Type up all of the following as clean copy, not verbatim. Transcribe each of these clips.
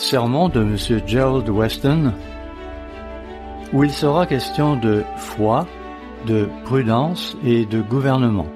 Sermon de M. Gerald Weston, où il sera question de foi, de prudence et de gouvernement.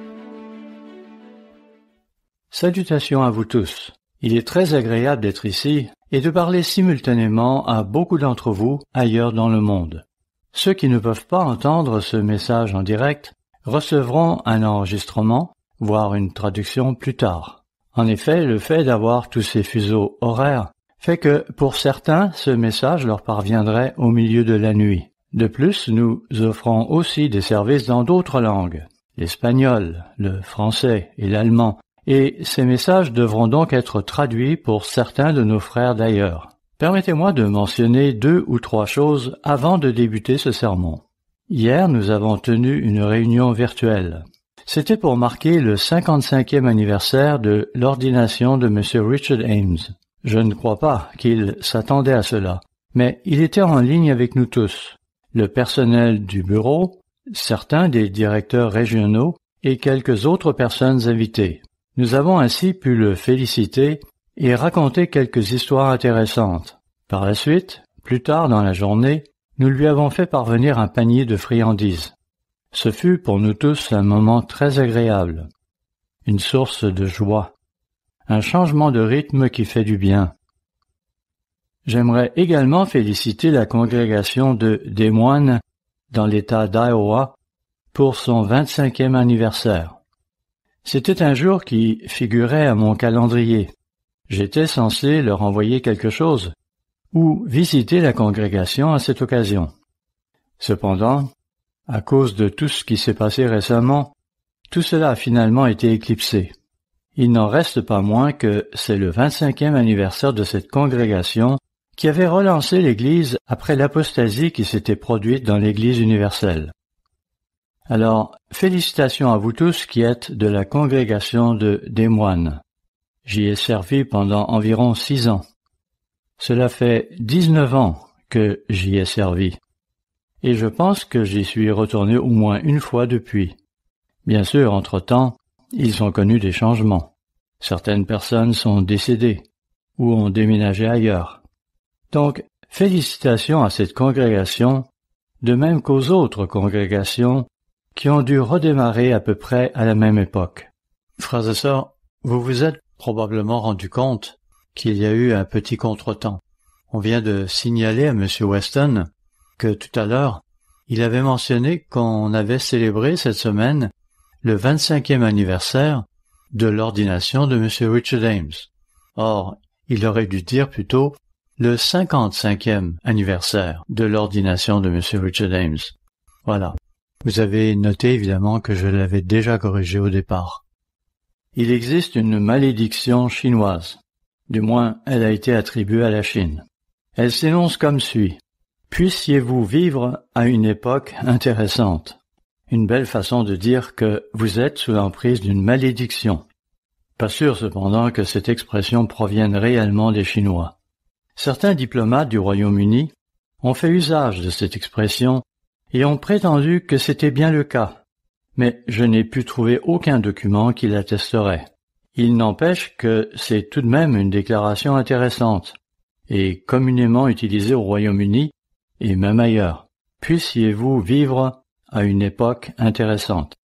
Salutations à vous tous. Il est très agréable d'être ici et de parler simultanément à beaucoup d'entre vous ailleurs dans le monde. Ceux qui ne peuvent pas entendre ce message en direct recevront un enregistrement, voire une traduction plus tard. En effet, le fait d'avoir tous ces fuseaux horaires fait que, pour certains, ce message leur parviendrait au milieu de la nuit. De plus, nous offrons aussi des services dans d'autres langues, l'espagnol, le français et l'allemand, et ces messages devront donc être traduits pour certains de nos frères d'ailleurs. Permettez-moi de mentionner 2 ou 3 choses avant de débuter ce sermon. Hier, nous avons tenu une réunion virtuelle. C'était pour marquer le 55e anniversaire de l'ordination de M. Richard Ames. Je ne crois pas qu'il s'attendait à cela, mais il était en ligne avec nous tous, le personnel du bureau, certains des directeurs régionaux et quelques autres personnes invitées. Nous avons ainsi pu le féliciter et raconter quelques histoires intéressantes. Par la suite, plus tard dans la journée, nous lui avons fait parvenir un panier de friandises. Ce fut pour nous tous un moment très agréable, une source de joie, un changement de rythme qui fait du bien. J'aimerais également féliciter la congrégation de Des Moines dans l'État d'Iowa pour son 25e anniversaire. C'était un jour qui figurait à mon calendrier. J'étais censé leur envoyer quelque chose ou visiter la congrégation à cette occasion. Cependant, à cause de tout ce qui s'est passé récemment, tout cela a finalement été éclipsé. Il n'en reste pas moins que c'est le 25e anniversaire de cette congrégation qui avait relancé l'Église après l'apostasie qui s'était produite dans l'Église universelle. Alors, félicitations à vous tous qui êtes de la congrégation de Des Moines. J'y ai servi pendant environ 6 ans. Cela fait 19 ans que j'y ai servi. Et je pense que j'y suis retourné au moins une fois depuis. Bien sûr, entre-temps, ils ont connu des changements. Certaines personnes sont décédées ou ont déménagé ailleurs. Donc, félicitations à cette congrégation, de même qu'aux autres congrégations qui ont dû redémarrer à peu près à la même époque. Frères et sœurs, vous vous êtes probablement rendu compte qu'il y a eu un petit contretemps. On vient de signaler à M. Weston que tout à l'heure, il avait mentionné qu'on avait célébré cette semaine le 25e anniversaire de l'ordination de M. Richard Ames. Or, il aurait dû dire plutôt le 55e anniversaire de l'ordination de M. Richard Ames. Voilà. Vous avez noté évidemment que je l'avais déjà corrigé au départ. Il existe une malédiction chinoise. Du moins, elle a été attribuée à la Chine. Elle s'énonce comme suit. Puissiez-vous vivre à une époque intéressante. Une belle façon de dire que vous êtes sous l'emprise d'une malédiction. Pas sûr cependant que cette expression provienne réellement des Chinois. Certains diplomates du Royaume-Uni ont fait usage de cette expression et ont prétendu que c'était bien le cas, mais je n'ai pu trouver aucun document qui l'attesterait. Il n'empêche que c'est tout de même une déclaration intéressante et communément utilisée au Royaume-Uni et même ailleurs. Puissiez-vous vivre à une époque intéressante.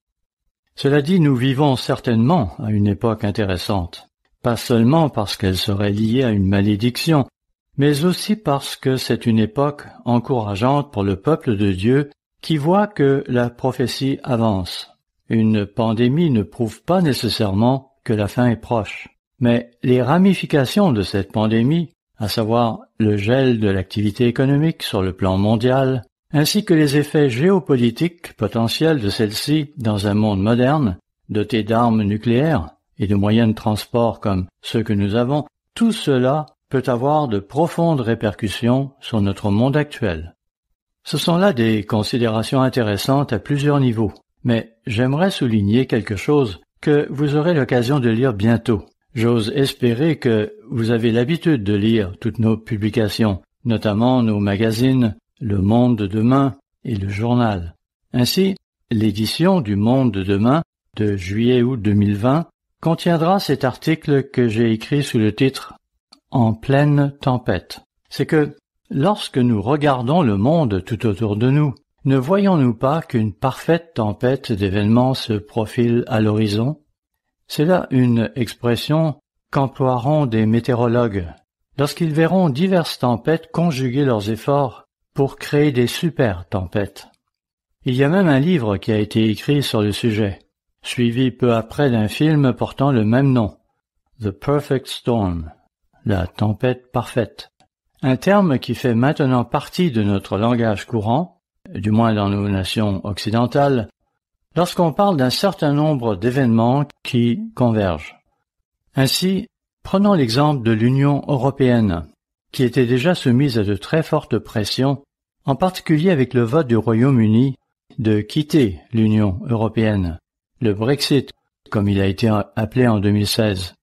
Cela dit, nous vivons certainement à une époque intéressante, pas seulement parce qu'elle serait liée à une malédiction, mais aussi parce que c'est une époque encourageante pour le peuple de Dieu qui voit que la prophétie avance. Une pandémie ne prouve pas nécessairement que la fin est proche, mais les ramifications de cette pandémie, à savoir le gel de l'activité économique sur le plan mondial, ainsi que les effets géopolitiques potentiels de celle-ci dans un monde moderne, doté d'armes nucléaires et de moyens de transport comme ceux que nous avons, tout cela peut avoir de profondes répercussions sur notre monde actuel. Ce sont là des considérations intéressantes à plusieurs niveaux, mais j'aimerais souligner quelque chose que vous aurez l'occasion de lire bientôt. J'ose espérer que vous avez l'habitude de lire toutes nos publications, notamment nos magazines Le Monde de demain et le Journal. Ainsi, l'édition du Monde de demain de juillet-août 2020 contiendra cet article que j'ai écrit sous le titre en pleine tempête. C'est que, lorsque nous regardons le monde tout autour de nous, ne voyons-nous pas qu'une parfaite tempête d'événements se profile à l'horizon? C'est là une expression qu'emploieront des météorologues lorsqu'ils verront diverses tempêtes conjuguer leurs efforts pour créer des super tempêtes. Il y a même un livre qui a été écrit sur le sujet, suivi peu après d'un film portant le même nom, The Perfect Storm, la tempête parfaite. Un terme qui fait maintenant partie de notre langage courant, du moins dans nos nations occidentales, lorsqu'on parle d'un certain nombre d'événements qui convergent. Ainsi, prenons l'exemple de l'Union européenne, qui était déjà soumise à de très fortes pressions, en particulier avec le vote du Royaume-Uni de quitter l'Union européenne, le Brexit, comme il a été appelé en 2016.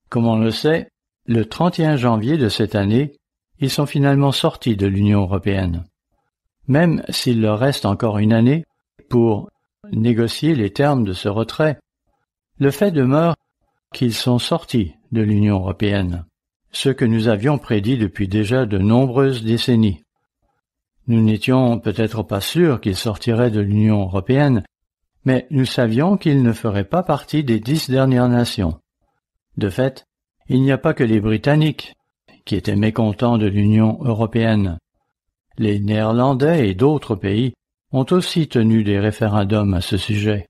Comme on le sait, le 31 janvier de cette année, ils sont finalement sortis de l'Union européenne. Même s'il leur reste encore une année pour négocier les termes de ce retrait, le fait demeure qu'ils sont sortis de l'Union européenne, ce que nous avions prédit depuis déjà de nombreuses décennies. Nous n'étions peut-être pas sûrs qu'ils sortiraient de l'Union européenne, mais nous savions qu'ils ne feraient pas partie des 10 dernières nations. De fait, il n'y a pas que les Britanniques qui étaient mécontents de l'Union européenne. Les Néerlandais et d'autres pays ont aussi tenu des référendums à ce sujet.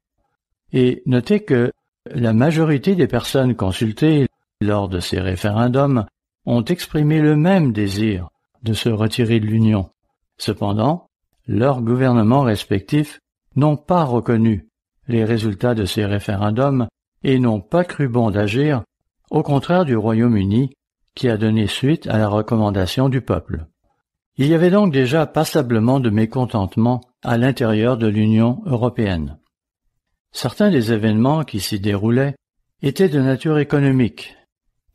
Et notez que la majorité des personnes consultées lors de ces référendums ont exprimé le même désir de se retirer de l'Union. Cependant, leurs gouvernements respectifs n'ont pas reconnu les résultats de ces référendums et n'ont pas cru bon d'agir, au contraire du Royaume-Uni, qui a donné suite à la recommandation du peuple. Il y avait donc déjà passablement de mécontentement à l'intérieur de l'Union européenne. Certains des événements qui s'y déroulaient étaient de nature économique.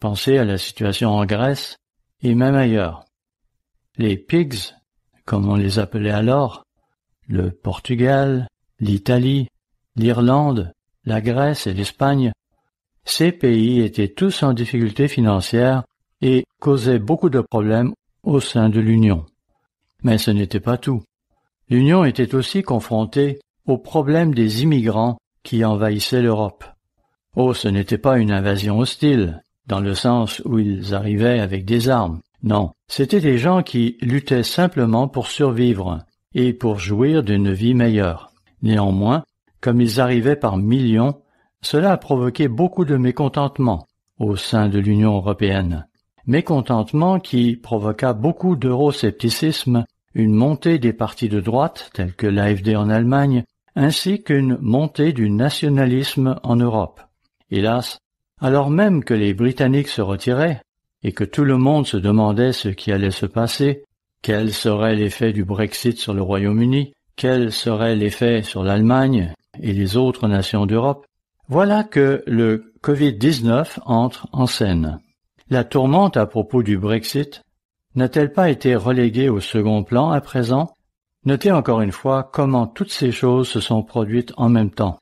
Pensez à la situation en Grèce et même ailleurs. Les pigs, comme on les appelait alors, le Portugal, l'Italie, l'Irlande, la Grèce et l'Espagne, ces pays étaient tous en difficulté financière et causaient beaucoup de problèmes au sein de l'Union. Mais ce n'était pas tout. L'Union était aussi confrontée au problème des immigrants qui envahissaient l'Europe. Oh, ce n'était pas une invasion hostile, dans le sens où ils arrivaient avec des armes. Non, c'étaient des gens qui luttaient simplement pour survivre et pour jouir d'une vie meilleure. Néanmoins, comme ils arrivaient par millions, cela a provoqué beaucoup de mécontentement au sein de l'Union européenne. Mécontentement qui provoqua beaucoup d'euroscepticisme, une montée des partis de droite, tels que l'AfD en Allemagne, ainsi qu'une montée du nationalisme en Europe. Hélas, alors même que les Britanniques se retiraient, et que tout le monde se demandait ce qui allait se passer, quel serait l'effet du Brexit sur le Royaume-Uni, quel serait l'effet sur l'Allemagne et les autres nations d'Europe, voilà que le Covid-19 entre en scène. La tourmente à propos du Brexit n'a-t-elle pas été reléguée au second plan à présent? Notez encore une fois comment toutes ces choses se sont produites en même temps.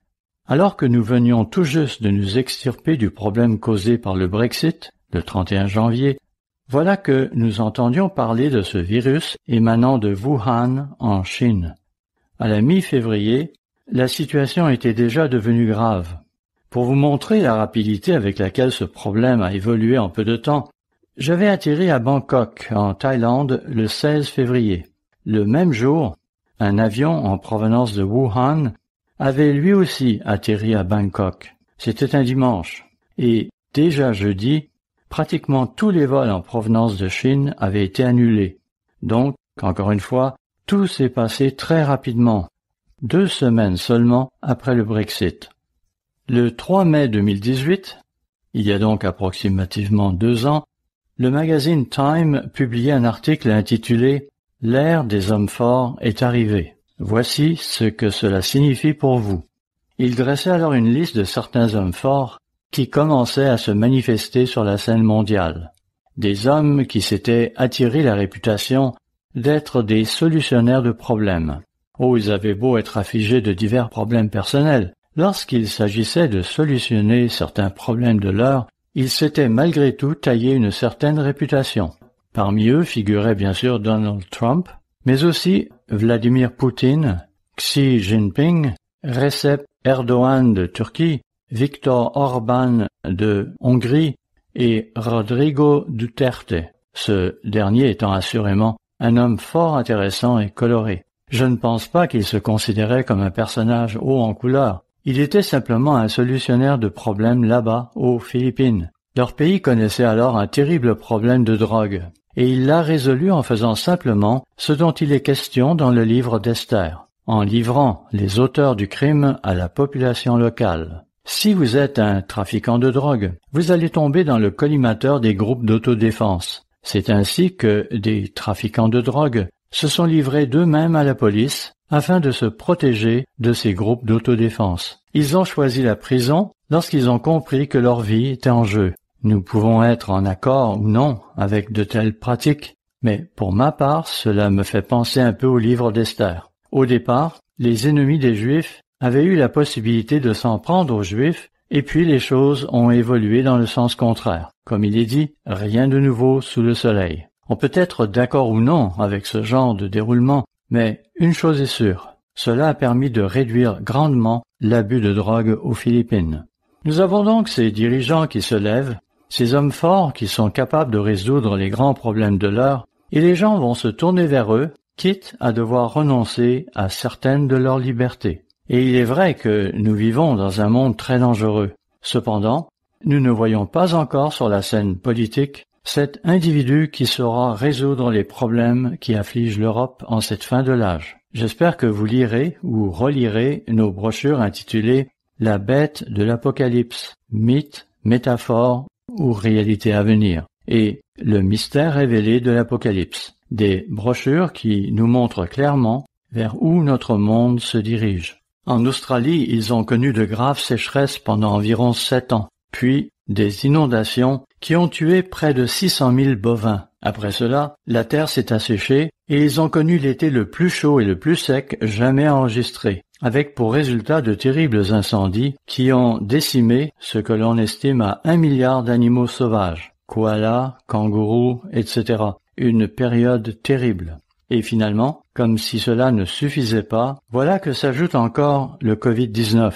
Alors que nous venions tout juste de nous extirper du problème causé par le Brexit, le 31 janvier, voilà que nous entendions parler de ce virus émanant de Wuhan en Chine. À la mi-février, la situation était déjà devenue grave. Pour vous montrer la rapidité avec laquelle ce problème a évolué en peu de temps, j'avais atterri à Bangkok, en Thaïlande, le 16 février. Le même jour, un avion en provenance de Wuhan avait lui aussi atterri à Bangkok. C'était un dimanche, et déjà jeudi, pratiquement tous les vols en provenance de Chine avaient été annulés. Donc, encore une fois, tout s'est passé très rapidement, 2 semaines seulement après le Brexit. Le 3 mai 2018, il y a donc approximativement 2 ans, le magazine Time publiait un article intitulé « L'ère des hommes forts est arrivée. Voici ce que cela signifie pour vous ». Il dressait alors une liste de certains hommes forts qui commençaient à se manifester sur la scène mondiale. Des hommes qui s'étaient attiré la réputation d'être des solutionnaires de problèmes. Oh, ils avaient beau être affligés de divers problèmes personnels. Lorsqu'il s'agissait de solutionner certains problèmes de l'heure, ils s'étaient malgré tout taillé une certaine réputation. Parmi eux figurait bien sûr Donald Trump, mais aussi Vladimir Poutine, Xi Jinping, Recep Erdogan de Turquie, Viktor Orban de Hongrie et Rodrigo Duterte, ce dernier étant assurément un homme fort intéressant et coloré. Je ne pense pas qu'il se considérait comme un personnage haut en couleur. Il était simplement un solutionnaire de problèmes là-bas, aux Philippines. Leur pays connaissait alors un terrible problème de drogue, et il l'a résolu en faisant simplement ce dont il est question dans le livre d'Esther, en livrant les auteurs du crime à la population locale. Si vous êtes un trafiquant de drogue, vous allez tomber dans le collimateur des groupes d'autodéfense. C'est ainsi que des trafiquants de drogue se sont livrés d'eux-mêmes à la police afin de se protéger de ces groupes d'autodéfense. Ils ont choisi la prison lorsqu'ils ont compris que leur vie était en jeu. Nous pouvons être en accord ou non avec de telles pratiques, mais pour ma part, cela me fait penser un peu au livre d'Esther. Au départ, les ennemis des Juifs avaient eu la possibilité de s'en prendre aux Juifs, et puis les choses ont évolué dans le sens contraire. Comme il est dit, rien de nouveau sous le soleil. On peut être d'accord ou non avec ce genre de déroulement, mais une chose est sûre, cela a permis de réduire grandement l'abus de drogue aux Philippines. Nous avons donc ces dirigeants qui se lèvent, ces hommes forts qui sont capables de résoudre les grands problèmes de l'heure, et les gens vont se tourner vers eux, quitte à devoir renoncer à certaines de leurs libertés. Et il est vrai que nous vivons dans un monde très dangereux. Cependant, nous ne voyons pas encore sur la scène politique cet individu qui saura résoudre les problèmes qui affligent l'Europe en cette fin de l'âge. J'espère que vous lirez ou relirez nos brochures intitulées « La bête de l'Apocalypse, mythe, métaphore ou réalité à venir » et « Le mystère révélé de l'Apocalypse », des brochures qui nous montrent clairement vers où notre monde se dirige. En Australie, ils ont connu de graves sécheresses pendant environ 7 ans, puis des inondations qui ont tué près de 600 000 bovins. Après cela, la terre s'est asséchée et ils ont connu l'été le plus chaud et le plus sec jamais enregistré, avec pour résultat de terribles incendies qui ont décimé ce que l'on estime à 1 milliard d'animaux sauvages, koalas, kangourous, etc. Une période terrible. Et finalement, comme si cela ne suffisait pas, voilà que s'ajoute encore le Covid-19.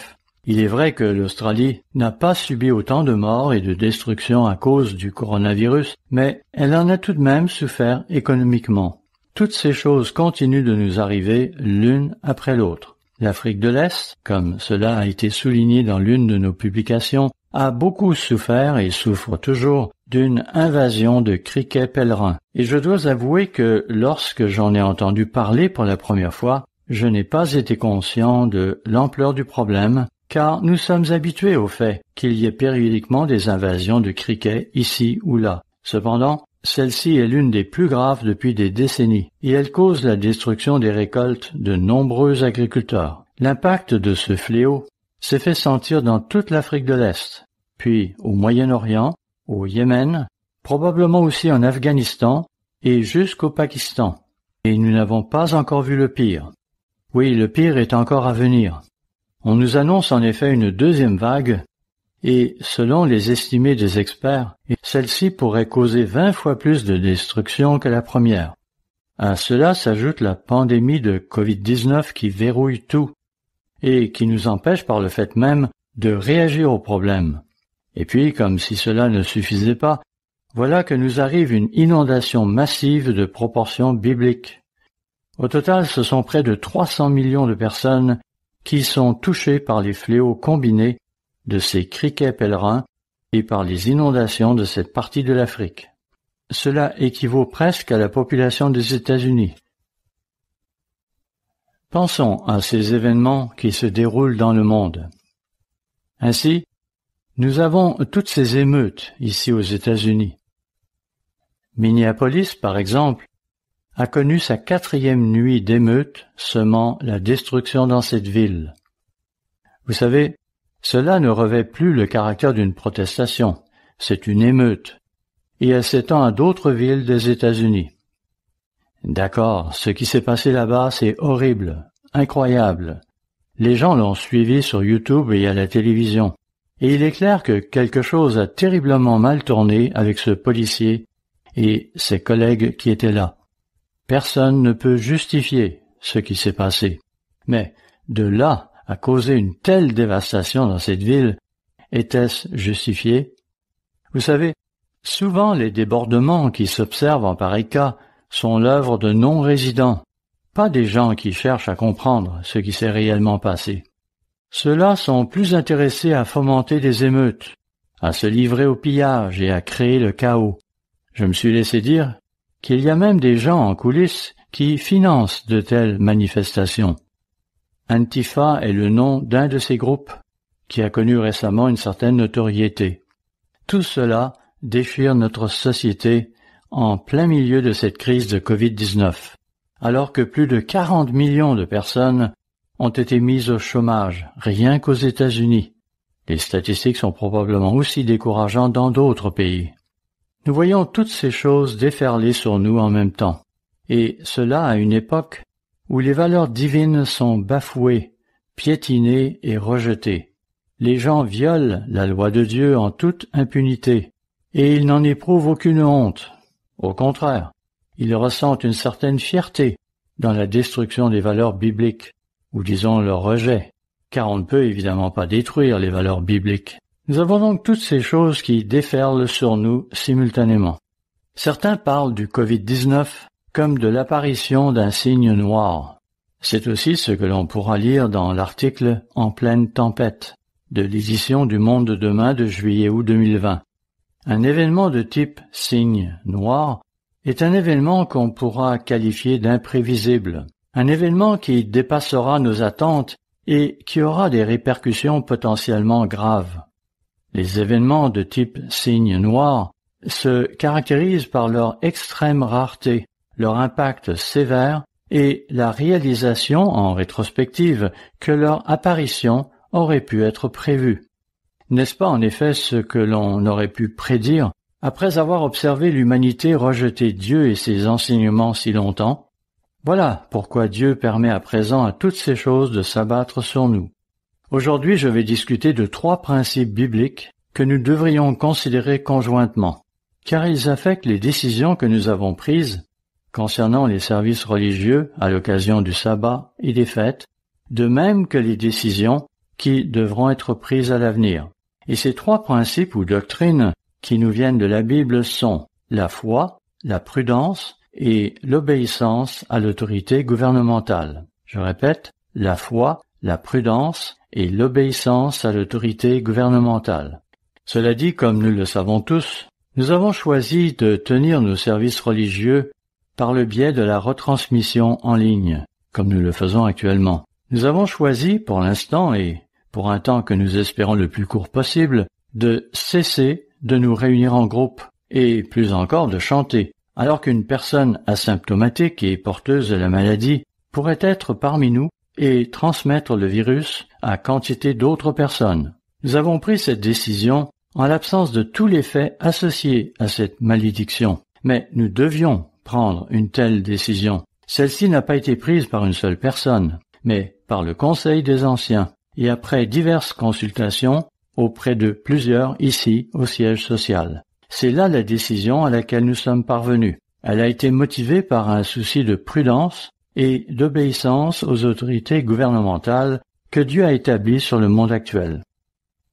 Il est vrai que l'Australie n'a pas subi autant de morts et de destruction à cause du coronavirus, mais elle en a tout de même souffert économiquement. Toutes ces choses continuent de nous arriver l'une après l'autre. L'Afrique de l'Est, comme cela a été souligné dans l'une de nos publications, a beaucoup souffert et souffre toujours d'une invasion de criquets pèlerins. Et je dois avouer que lorsque j'en ai entendu parler pour la première fois, je n'ai pas été conscient de l'ampleur du problème, car nous sommes habitués au fait qu'il y ait périodiquement des invasions de criquets ici ou là. Cependant, celle-ci est l'une des plus graves depuis des décennies, et elle cause la destruction des récoltes de nombreux agriculteurs. L'impact de ce fléau s'est fait sentir dans toute l'Afrique de l'Est, puis au Moyen-Orient, au Yémen, probablement aussi en Afghanistan et jusqu'au Pakistan. Et nous n'avons pas encore vu le pire. Oui, le pire est encore à venir. On nous annonce en effet une deuxième vague, et selon les estimés des experts, celle-ci pourrait causer 20 fois plus de destruction que la première. À cela s'ajoute la pandémie de Covid-19 qui verrouille tout, et qui nous empêche par le fait même de réagir aux problèmes. Et puis, comme si cela ne suffisait pas, voilà que nous arrive une inondation massive de proportions bibliques. Au total, ce sont près de 300 millions de personnes qui sont touchées par les fléaux combinés de ces criquets pèlerins et par les inondations de cette partie de l'Afrique. Cela équivaut presque à la population des États-Unis. Pensons à ces événements qui se déroulent dans le monde. Ainsi, nous avons toutes ces émeutes ici aux États-Unis. Minneapolis, par exemple, a connu sa 4e nuit d'émeutes semant la destruction dans cette ville. Vous savez, cela ne revêt plus le caractère d'une protestation, c'est une émeute, et elle s'étend à d'autres villes des États-Unis. D'accord, ce qui s'est passé là-bas, c'est horrible, incroyable. Les gens l'ont suivi sur YouTube et à la télévision. Et il est clair que quelque chose a terriblement mal tourné avec ce policier et ses collègues qui étaient là. Personne ne peut justifier ce qui s'est passé. Mais de là à causer une telle dévastation dans cette ville, était-ce justifié? Vous savez, souvent les débordements qui s'observent en pareil cas sont l'œuvre de non-résidents, pas des gens qui cherchent à comprendre ce qui s'est réellement passé. Ceux-là sont plus intéressés à fomenter des émeutes, à se livrer au pillage et à créer le chaos. Je me suis laissé dire qu'il y a même des gens en coulisses qui financent de telles manifestations. Antifa est le nom d'un de ces groupes qui a connu récemment une certaine notoriété. Tout cela déchire notre société en plein milieu de cette crise de Covid-19, alors que plus de 40 millions de personnes ont été mises au chômage, rien qu'aux États-Unis. Les statistiques sont probablement aussi décourageantes dans d'autres pays. Nous voyons toutes ces choses déferler sur nous en même temps, et cela à une époque où les valeurs divines sont bafouées, piétinées et rejetées. Les gens violent la loi de Dieu en toute impunité, et ils n'en éprouvent aucune honte. Au contraire, ils ressentent une certaine fierté dans la destruction des valeurs bibliques, ou disons leur rejet, car on ne peut évidemment pas détruire les valeurs bibliques. Nous avons donc toutes ces choses qui déferlent sur nous simultanément. Certains parlent du Covid-19 comme de l'apparition d'un signe noir. C'est aussi ce que l'on pourra lire dans l'article « En pleine tempête » de l'édition du Monde de demain de juillet-août 2020. Un événement de type signe noir est un événement qu'on pourra qualifier d'imprévisible, un événement qui dépassera nos attentes et qui aura des répercussions potentiellement graves. Les événements de type signe noir se caractérisent par leur extrême rareté, leur impact sévère et la réalisation en rétrospective que leur apparition aurait pu être prévue. N'est-ce pas en effet ce que l'on aurait pu prédire après avoir observé l'humanité rejeter Dieu et ses enseignements si longtemps? Voilà pourquoi Dieu permet à présent à toutes ces choses de s'abattre sur nous. Aujourd'hui, je vais discuter de 3 principes bibliques que nous devrions considérer conjointement, car ils affectent les décisions que nous avons prises concernant les services religieux à l'occasion du sabbat et des fêtes, de même que les décisions qui devront être prises à l'avenir. Et ces 3 principes ou doctrines qui nous viennent de la Bible sont la foi, la prudence et l'obéissance à l'autorité gouvernementale. Je répète, la foi, la prudence et l'obéissance à l'autorité gouvernementale. Cela dit, comme nous le savons tous, nous avons choisi de tenir nos services religieux par le biais de la retransmission en ligne, comme nous le faisons actuellement. Nous avons choisi, pour l'instant et pour un temps que nous espérons le plus court possible, de cesser de nous réunir en groupe et, plus encore, de chanter, alors qu'une personne asymptomatique et porteuse de la maladie pourrait être parmi nous et transmettre le virus à quantité d'autres personnes. Nous avons pris cette décision en l'absence de tous les faits associés à cette malédiction, mais nous devions prendre une telle décision. Celle-ci n'a pas été prise par une seule personne, mais par le Conseil des Anciens, et après diverses consultations auprès de plusieurs ici au siège social. C'est là la décision à laquelle nous sommes parvenus. Elle a été motivée par un souci de prudence et d'obéissance aux autorités gouvernementales que Dieu a établies sur le monde actuel.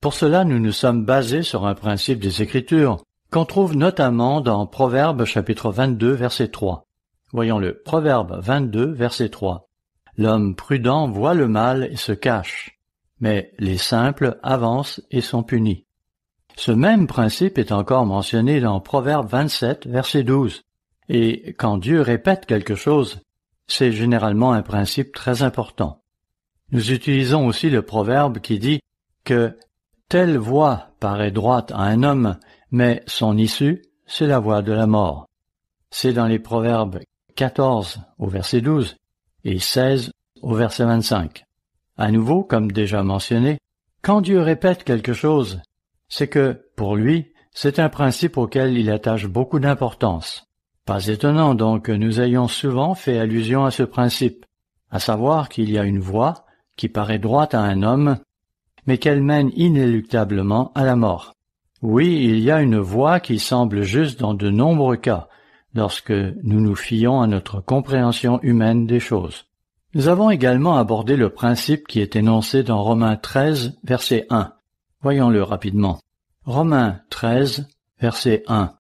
Pour cela, nous nous sommes basés sur un principe des Écritures qu'on trouve notamment dans Proverbes chapitre 22 verset 3. Voyons le Proverbe 22 verset 3. L'homme prudent voit le mal et se cache, mais les simples avancent et sont punis. Ce même principe est encore mentionné dans Proverbe 27 verset 12. Et quand Dieu répète quelque chose, c'est généralement un principe très important. Nous utilisons aussi le proverbe qui dit que telle voie paraît droite à un homme, mais son issue, c'est la voie de la mort. C'est dans les Proverbes 14 au verset 12 et 16 au verset 25. À nouveau, comme déjà mentionné, quand Dieu répète quelque chose, c'est que, pour lui, c'est un principe auquel il attache beaucoup d'importance. Pas étonnant donc que nous ayons souvent fait allusion à ce principe, à savoir qu'il y a une voie qui paraît droite à un homme, mais qu'elle mène inéluctablement à la mort. Oui, il y a une voie qui semble juste dans de nombreux cas, lorsque nous nous fions à notre compréhension humaine des choses. Nous avons également abordé le principe qui est énoncé dans Romains 13, verset 1. Voyons-le rapidement. Romains 13, verset 1.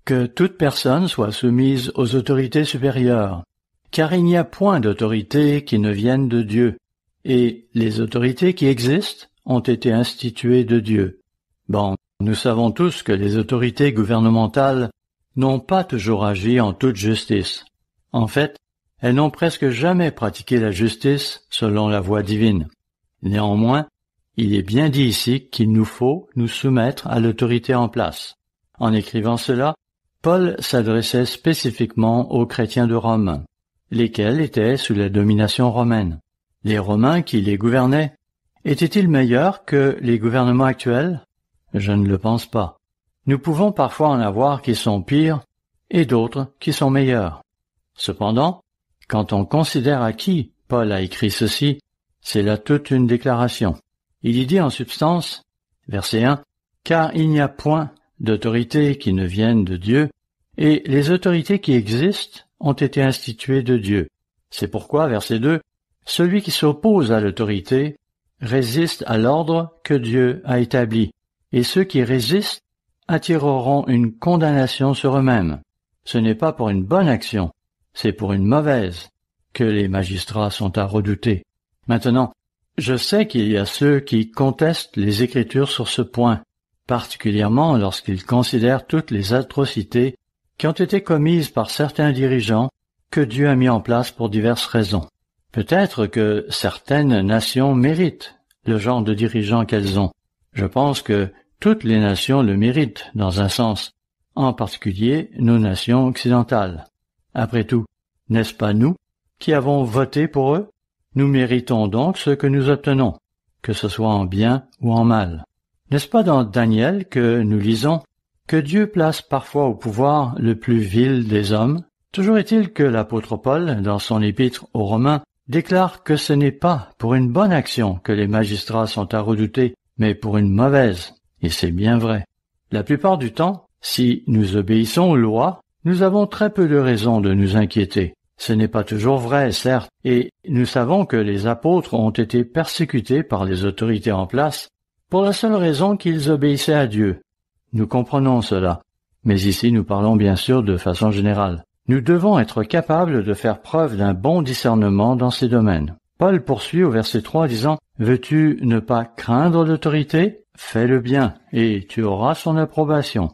Que toute personne soit soumise aux autorités supérieures, car il n'y a point d'autorité qui ne vienne de Dieu, et les autorités qui existent ont été instituées de Dieu. Bon, nous savons tous que les autorités gouvernementales n'ont pas toujours agi en toute justice. En fait, elles n'ont presque jamais pratiqué la justice selon la voie divine. Néanmoins, il est bien dit ici qu'il nous faut nous soumettre à l'autorité en place. En écrivant cela, Paul s'adressait spécifiquement aux chrétiens de Rome, lesquels étaient sous la domination romaine. Les Romains qui les gouvernaient, étaient-ils meilleurs que les gouvernements actuels? Je ne le pense pas. Nous pouvons parfois en avoir qui sont pires et d'autres qui sont meilleurs. Cependant, quand on considère à qui Paul a écrit ceci, c'est là toute une déclaration. Il y dit en substance, verset 1, « Car il n'y a point d'autorité qui ne vienne de Dieu, et les autorités qui existent ont été instituées de Dieu. C'est pourquoi, verset 2, « Celui qui s'oppose à l'autorité résiste à l'ordre que Dieu a établi, et ceux qui résistent attireront une condamnation sur eux-mêmes. Ce n'est pas pour une bonne action, c'est pour une mauvaise que les magistrats sont à redouter. » Maintenant, je sais qu'il y a ceux qui contestent les Écritures sur ce point, particulièrement lorsqu'ils considèrent toutes les atrocités qui ont été commises par certains dirigeants que Dieu a mis en place pour diverses raisons. Peut-être que certaines nations méritent le genre de dirigeants qu'elles ont. Je pense que toutes les nations le méritent dans un sens, en particulier nos nations occidentales. Après tout, n'est-ce pas nous qui avons voté pour eux? Nous méritons donc ce que nous obtenons, que ce soit en bien ou en mal. N'est-ce pas dans Daniel que nous lisons que Dieu place parfois au pouvoir le plus vil des hommes? Toujours est-il que l'apôtre Paul, dans son épître aux Romains, déclare que ce n'est pas pour une bonne action que les magistrats sont à redouter, mais pour une mauvaise. Et c'est bien vrai. La plupart du temps, si nous obéissons aux lois, nous avons très peu de raisons de nous inquiéter. Ce n'est pas toujours vrai, certes, et nous savons que les apôtres ont été persécutés par les autorités en place pour la seule raison qu'ils obéissaient à Dieu. Nous comprenons cela, mais ici nous parlons bien sûr de façon générale. Nous devons être capables de faire preuve d'un bon discernement dans ces domaines. Paul poursuit au verset 3 disant « Veux-tu ne pas craindre l'autorité? Fais le bien, et tu auras son approbation. »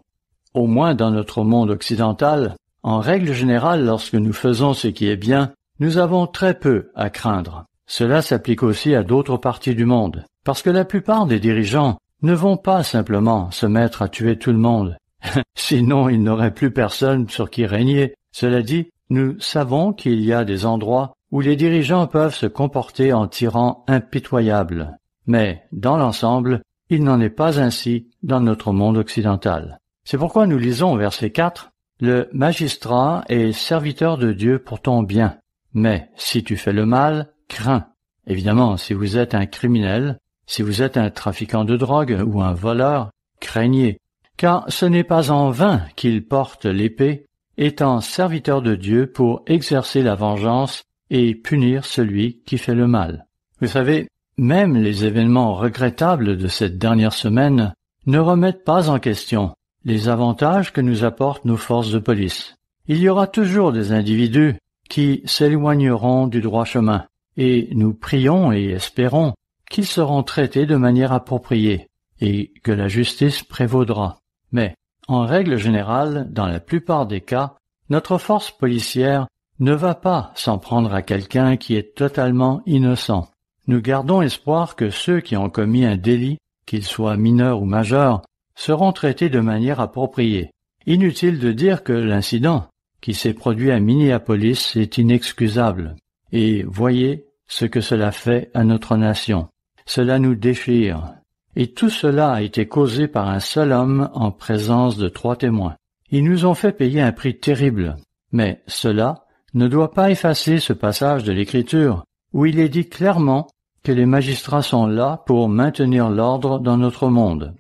Au moins dans notre monde occidental, en règle générale, lorsque nous faisons ce qui est bien, nous avons très peu à craindre. Cela s'applique aussi à d'autres parties du monde, parce que la plupart des dirigeants ne vont pas simplement se mettre à tuer tout le monde. Sinon, il n'aurait plus personne sur qui régner. Cela dit, nous savons qu'il y a des endroits où les dirigeants peuvent se comporter en tyrans impitoyables. Mais, dans l'ensemble, il n'en est pas ainsi dans notre monde occidental. C'est pourquoi nous lisons au verset 4, « Le magistrat est serviteur de Dieu pour ton bien, mais si tu fais le mal, crains. » Évidemment, si vous êtes un criminel, si vous êtes un trafiquant de drogue ou un voleur, craignez, car ce n'est pas en vain qu'il porte l'épée, étant serviteur de Dieu pour exercer la vengeance et punir celui qui fait le mal. Vous savez, même les événements regrettables de cette dernière semaine ne remettent pas en question les avantages que nous apportent nos forces de police. Il y aura toujours des individus qui s'éloigneront du droit chemin, et nous prions et espérons qu'ils seront traités de manière appropriée et que la justice prévaudra. Mais, en règle générale, dans la plupart des cas, notre force policière ne va pas s'en prendre à quelqu'un qui est totalement innocent. Nous gardons espoir que ceux qui ont commis un délit, qu'ils soient mineurs ou majeurs, seront traités de manière appropriée. Inutile de dire que l'incident qui s'est produit à Minneapolis est inexcusable. Et voyez ce que cela fait à notre nation. Cela nous déchire. Et tout cela a été causé par un seul homme en présence de 3 témoins. Ils nous ont fait payer un prix terrible. Mais cela ne doit pas effacer ce passage de l'Écriture où il est dit clairement que les magistrats sont là pour maintenir l'ordre dans notre monde.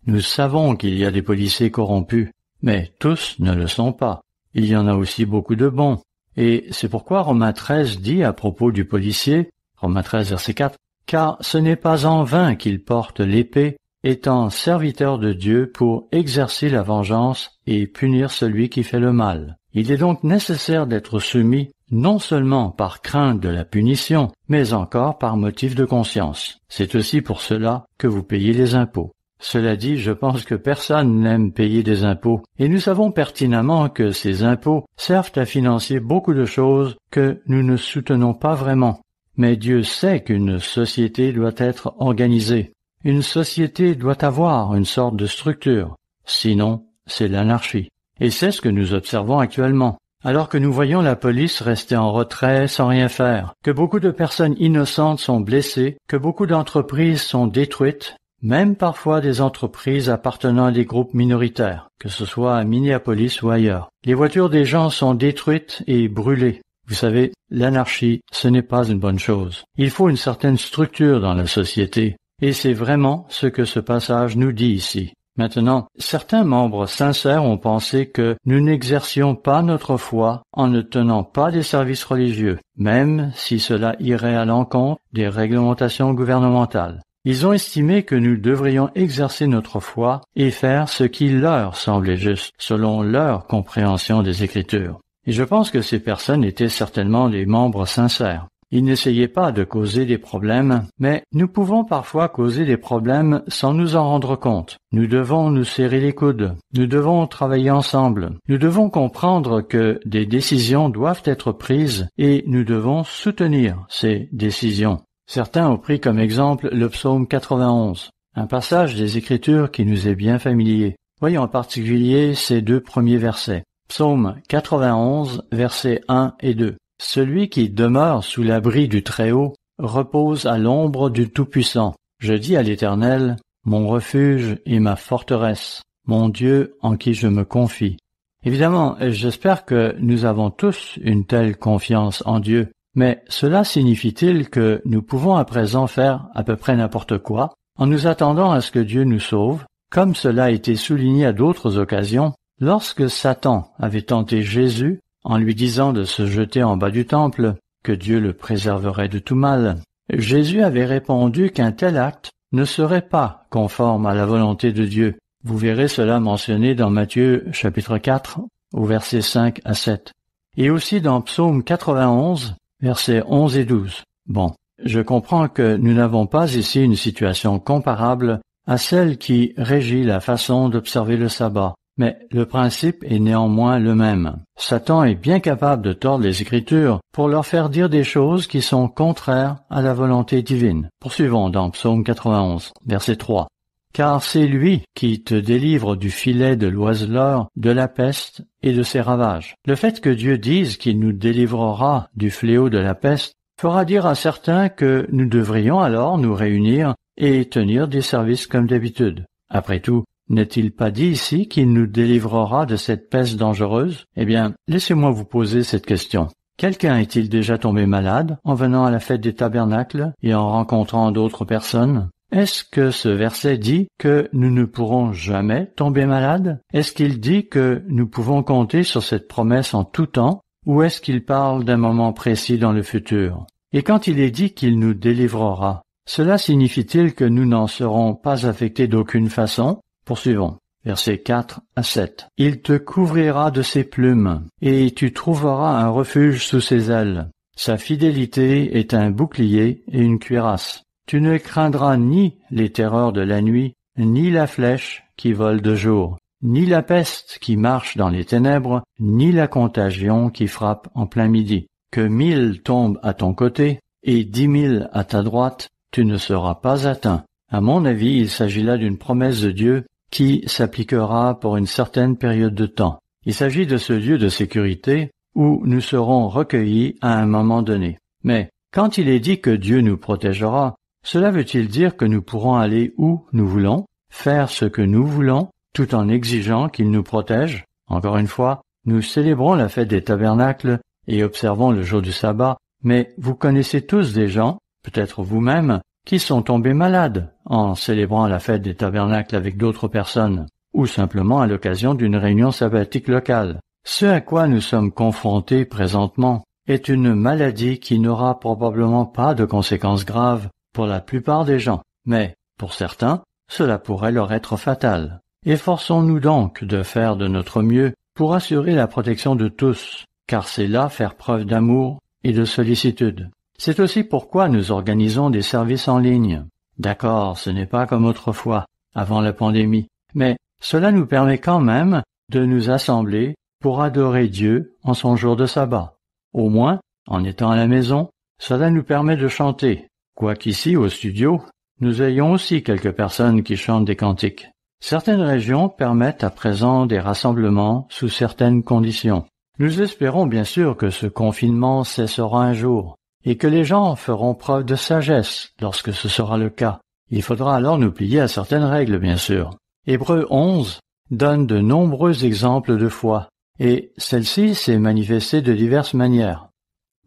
Nous savons qu'il y a des policiers corrompus, mais tous ne le sont pas. Il y en a aussi beaucoup de bons. Et c'est pourquoi Romains 13 dit à propos du policier, Romains 13 verset 4, « Car ce n'est pas en vain qu'il porte l'épée, étant serviteur de Dieu pour exercer la vengeance et punir celui qui fait le mal. » Il est donc nécessaire d'être soumis non seulement par crainte de la punition, mais encore par motif de conscience. C'est aussi pour cela que vous payez les impôts. Cela dit, je pense que personne n'aime payer des impôts, et nous savons pertinemment que ces impôts servent à financer beaucoup de choses que nous ne soutenons pas vraiment. Mais Dieu sait qu'une société doit être organisée. Une société doit avoir une sorte de structure. Sinon, c'est l'anarchie. Et c'est ce que nous observons actuellement. Alors que nous voyons la police rester en retrait sans rien faire, que beaucoup de personnes innocentes sont blessées, que beaucoup d'entreprises sont détruites, même parfois des entreprises appartenant à des groupes minoritaires, que ce soit à Minneapolis ou ailleurs. Les voitures des gens sont détruites et brûlées. Vous savez, l'anarchie, ce n'est pas une bonne chose. Il faut une certaine structure dans la société, et c'est vraiment ce que ce passage nous dit ici. Maintenant, certains membres sincères ont pensé que nous n'exercions pas notre foi en ne tenant pas des services religieux, même si cela irait à l'encontre des réglementations gouvernementales. Ils ont estimé que nous devrions exercer notre foi et faire ce qui leur semblait juste, selon leur compréhension des Écritures. Et je pense que ces personnes étaient certainement des membres sincères. Ils n'essayaient pas de causer des problèmes, mais nous pouvons parfois causer des problèmes sans nous en rendre compte. Nous devons nous serrer les coudes. Nous devons travailler ensemble. Nous devons comprendre que des décisions doivent être prises et nous devons soutenir ces décisions. Certains ont pris comme exemple le psaume 91, un passage des Écritures qui nous est bien familier. Voyons en particulier ces deux premiers versets. Psaume 91, versets 1 et 2. « Celui qui demeure sous l'abri du Très-Haut repose à l'ombre du Tout-Puissant. Je dis à l'Éternel, mon refuge et ma forteresse, mon Dieu en qui je me confie. » Évidemment, j'espère que nous avons tous une telle confiance en Dieu, mais cela signifie-t-il que nous pouvons à présent faire à peu près n'importe quoi, en nous attendant à ce que Dieu nous sauve, comme cela a été souligné à d'autres occasions, lorsque Satan avait tenté Jésus, en lui disant de se jeter en bas du temple, que Dieu le préserverait de tout mal. Jésus avait répondu qu'un tel acte ne serait pas conforme à la volonté de Dieu. Vous verrez cela mentionné dans Matthieu chapitre 4, au verset 5 à 7. Et aussi dans Psaume 91, versets 11 et 12. Bon, je comprends que nous n'avons pas ici une situation comparable à celle qui régit la façon d'observer le sabbat. Mais le principe est néanmoins le même. Satan est bien capable de tordre les Écritures pour leur faire dire des choses qui sont contraires à la volonté divine. Poursuivons dans Psaume 91, verset 3. « Car c'est lui qui te délivre du filet de l'oiseleur, de la peste et de ses ravages. » Le fait que Dieu dise qu'il nous délivrera du fléau de la peste fera dire à certains que nous devrions alors nous réunir et tenir des services comme d'habitude. Après tout, n'est-il pas dit ici qu'il nous délivrera de cette peste dangereuse? Eh bien, laissez-moi vous poser cette question. Quelqu'un est-il déjà tombé malade en venant à la fête des tabernacles et en rencontrant d'autres personnes? Est-ce que ce verset dit que nous ne pourrons jamais tomber malades? Est-ce qu'il dit que nous pouvons compter sur cette promesse en tout temps? Ou est-ce qu'il parle d'un moment précis dans le futur? Et quand il est dit qu'il nous délivrera, cela signifie-t-il que nous n'en serons pas affectés d'aucune façon? Poursuivons. Versets 4 à 7. « Il te couvrira de ses plumes, et tu trouveras un refuge sous ses ailes. Sa fidélité est un bouclier et une cuirasse. Tu ne craindras ni les terreurs de la nuit, ni la flèche qui vole de jour, ni la peste qui marche dans les ténèbres, ni la contagion qui frappe en plein midi. Que 1000 tombent à ton côté, et 10 000 à ta droite, tu ne seras pas atteint. » À mon avis, il s'agit là d'une promesse de Dieu qui s'appliquera pour une certaine période de temps. Il s'agit de ce lieu de sécurité où nous serons recueillis à un moment donné. Mais quand il est dit que Dieu nous protégera, cela veut-il dire que nous pourrons aller où nous voulons, faire ce que nous voulons, tout en exigeant qu'il nous protège? Encore une fois, nous célébrons la fête des tabernacles et observons le jour du sabbat, mais vous connaissez tous des gens, peut-être vous-même, qui sont tombés malades en célébrant la fête des tabernacles avec d'autres personnes, ou simplement à l'occasion d'une réunion sabbatique locale. Ce à quoi nous sommes confrontés présentement est une maladie qui n'aura probablement pas de conséquences graves pour la plupart des gens, mais, pour certains, cela pourrait leur être fatal. Efforçons-nous donc de faire de notre mieux pour assurer la protection de tous, car c'est là faire preuve d'amour et de sollicitude. C'est aussi pourquoi nous organisons des services en ligne. D'accord, ce n'est pas comme autrefois, avant la pandémie, mais cela nous permet quand même de nous assembler pour adorer Dieu en son jour de sabbat. Au moins, en étant à la maison, cela nous permet de chanter, quoiqu'ici, au studio, nous ayons aussi quelques personnes qui chantent des cantiques. Certaines régions permettent à présent des rassemblements sous certaines conditions. Nous espérons bien sûr que ce confinement cessera un jour, et que les gens feront preuve de sagesse lorsque ce sera le cas. Il faudra alors nous plier à certaines règles, bien sûr. Hébreux 11 donne de nombreux exemples de foi, et celle-ci s'est manifestée de diverses manières.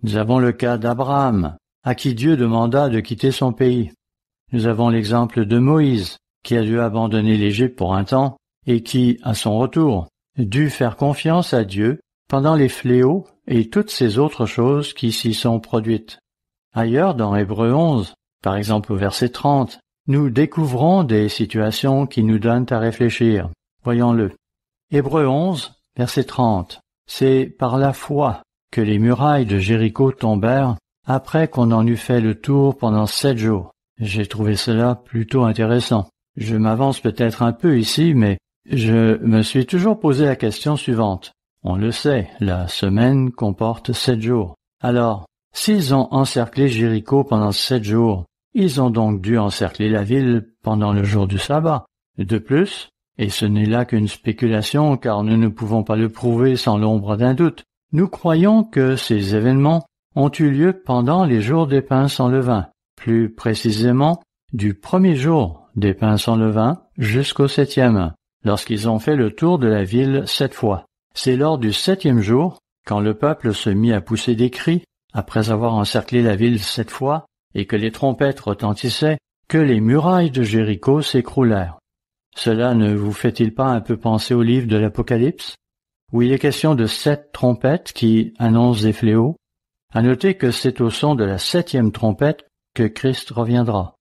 Nous avons le cas d'Abraham, à qui Dieu demanda de quitter son pays. Nous avons l'exemple de Moïse, qui a dû abandonner l'Égypte pour un temps, et qui, à son retour, dut faire confiance à Dieu pendant les fléaux et toutes ces autres choses qui s'y sont produites. Ailleurs, dans Hébreux 11, par exemple au verset 30, nous découvrons des situations qui nous donnent à réfléchir. Voyons-le. Hébreux 11, verset 30. C'est par la foi que les murailles de Jéricho tombèrent après qu'on en eut fait le tour pendant 7 jours. J'ai trouvé cela plutôt intéressant. Je m'avance peut-être un peu ici, mais je me suis toujours posé la question suivante. On le sait, la semaine comporte 7 jours. Alors, s'ils ont encerclé Jéricho pendant 7 jours, ils ont donc dû encercler la ville pendant le jour du sabbat. De plus, et ce n'est là qu'une spéculation car nous ne pouvons pas le prouver sans l'ombre d'un doute, nous croyons que ces événements ont eu lieu pendant les jours des pains sans levain, plus précisément du premier jour des pains sans levain jusqu'au 7e, lorsqu'ils ont fait le tour de la ville 7 fois. C'est lors du 7e jour, quand le peuple se mit à pousser des cris, après avoir encerclé la ville 7 fois, et que les trompettes retentissaient, que les murailles de Jéricho s'écroulèrent. Cela ne vous fait-il pas un peu penser au livre de l'Apocalypse, où il est question de 7 trompettes qui annoncent des fléaux? À noter que c'est au son de la 7e trompette que Christ reviendra.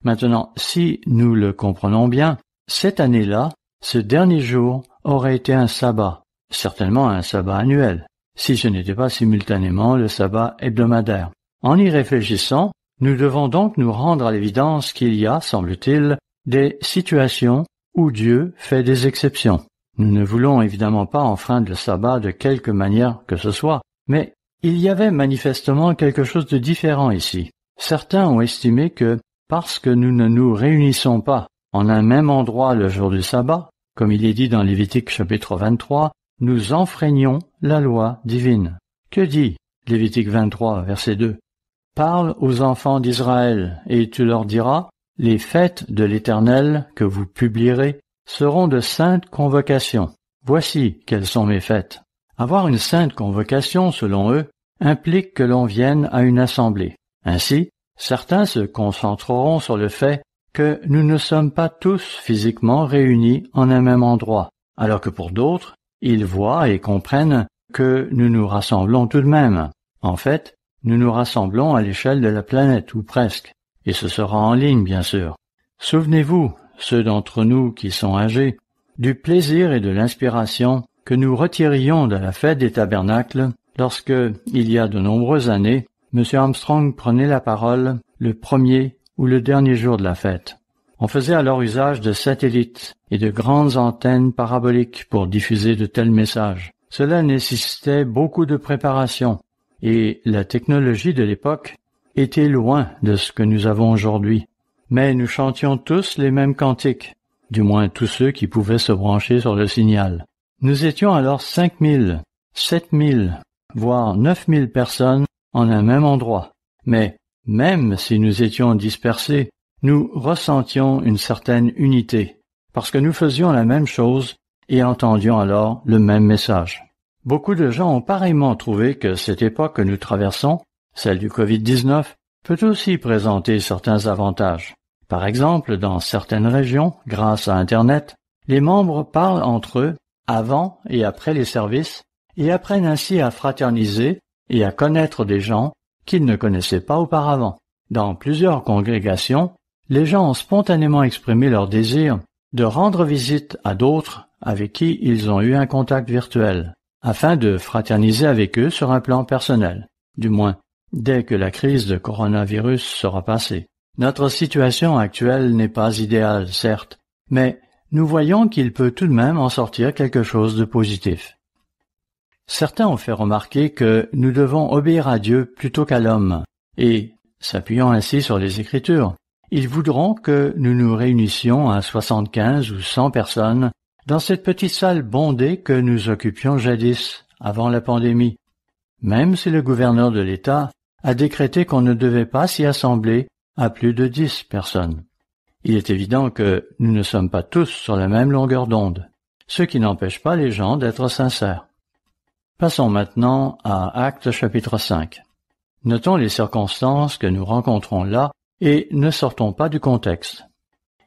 Maintenant, si nous le comprenons bien, cette année-là, ce dernier jour aurait été un sabbat, certainement un sabbat annuel, si ce n'était pas simultanément le sabbat hebdomadaire. En y réfléchissant, nous devons donc nous rendre à l'évidence qu'il y a, semble-t-il, des situations où Dieu fait des exceptions. Nous ne voulons évidemment pas enfreindre le sabbat de quelque manière que ce soit, mais il y avait manifestement quelque chose de différent ici. Certains ont estimé que, parce que nous ne nous réunissons pas en un même endroit le jour du sabbat, comme il est dit dans Lévitique chapitre 23, nous enfreignions la loi divine. Que dit Lévitique 23, verset 2? Parle aux enfants d'Israël, et tu leur diras, les fêtes de l'Éternel que vous publierez seront de saintes convocations. Voici quelles sont mes fêtes. Avoir une sainte convocation, selon eux, implique que l'on vienne à une assemblée. Ainsi, certains se concentreront sur le fait que nous ne sommes pas tous physiquement réunis en un même endroit, alors que pour d'autres, ils voient et comprennent que nous nous rassemblons tout de même. En fait, nous nous rassemblons à l'échelle de la planète, ou presque, et ce sera en ligne, bien sûr. Souvenez-vous, ceux d'entre nous qui sont âgés, du plaisir et de l'inspiration que nous retirions de la fête des tabernacles lorsque, il y a de nombreuses années, M. Armstrong prenait la parole le premier ou le dernier jour de la fête. On faisait alors usage de satellites et de grandes antennes paraboliques pour diffuser de tels messages. Cela nécessitait beaucoup de préparation, et la technologie de l'époque était loin de ce que nous avons aujourd'hui. Mais nous chantions tous les mêmes cantiques, du moins tous ceux qui pouvaient se brancher sur le signal. Nous étions alors 5000, 7000, voire 9000 personnes en un même endroit. Mais, même si nous étions dispersés, nous ressentions une certaine unité, parce que nous faisions la même chose et entendions alors le même message. Beaucoup de gens ont pareillement trouvé que cette époque que nous traversons, celle du Covid-19, peut aussi présenter certains avantages. Par exemple, dans certaines régions, grâce à Internet, les membres parlent entre eux avant et après les services et apprennent ainsi à fraterniser et à connaître des gens qu'ils ne connaissaient pas auparavant. Dans plusieurs congrégations, les gens ont spontanément exprimé leur désir de rendre visite à d'autres avec qui ils ont eu un contact virtuel, afin de fraterniser avec eux sur un plan personnel, du moins dès que la crise de coronavirus sera passée. Notre situation actuelle n'est pas idéale, certes, mais nous voyons qu'il peut tout de même en sortir quelque chose de positif. Certains ont fait remarquer que nous devons obéir à Dieu plutôt qu'à l'homme, et, s'appuyant ainsi sur les Écritures, ils voudront que nous nous réunissions à 75 ou 100 personnes dans cette petite salle bondée que nous occupions jadis, avant la pandémie, même si le gouverneur de l'État a décrété qu'on ne devait pas s'y assembler à plus de 10 personnes. Il est évident que nous ne sommes pas tous sur la même longueur d'onde, ce qui n'empêche pas les gens d'être sincères. Passons maintenant à Actes chapitre 5. Notons les circonstances que nous rencontrons là et ne sortons pas du contexte.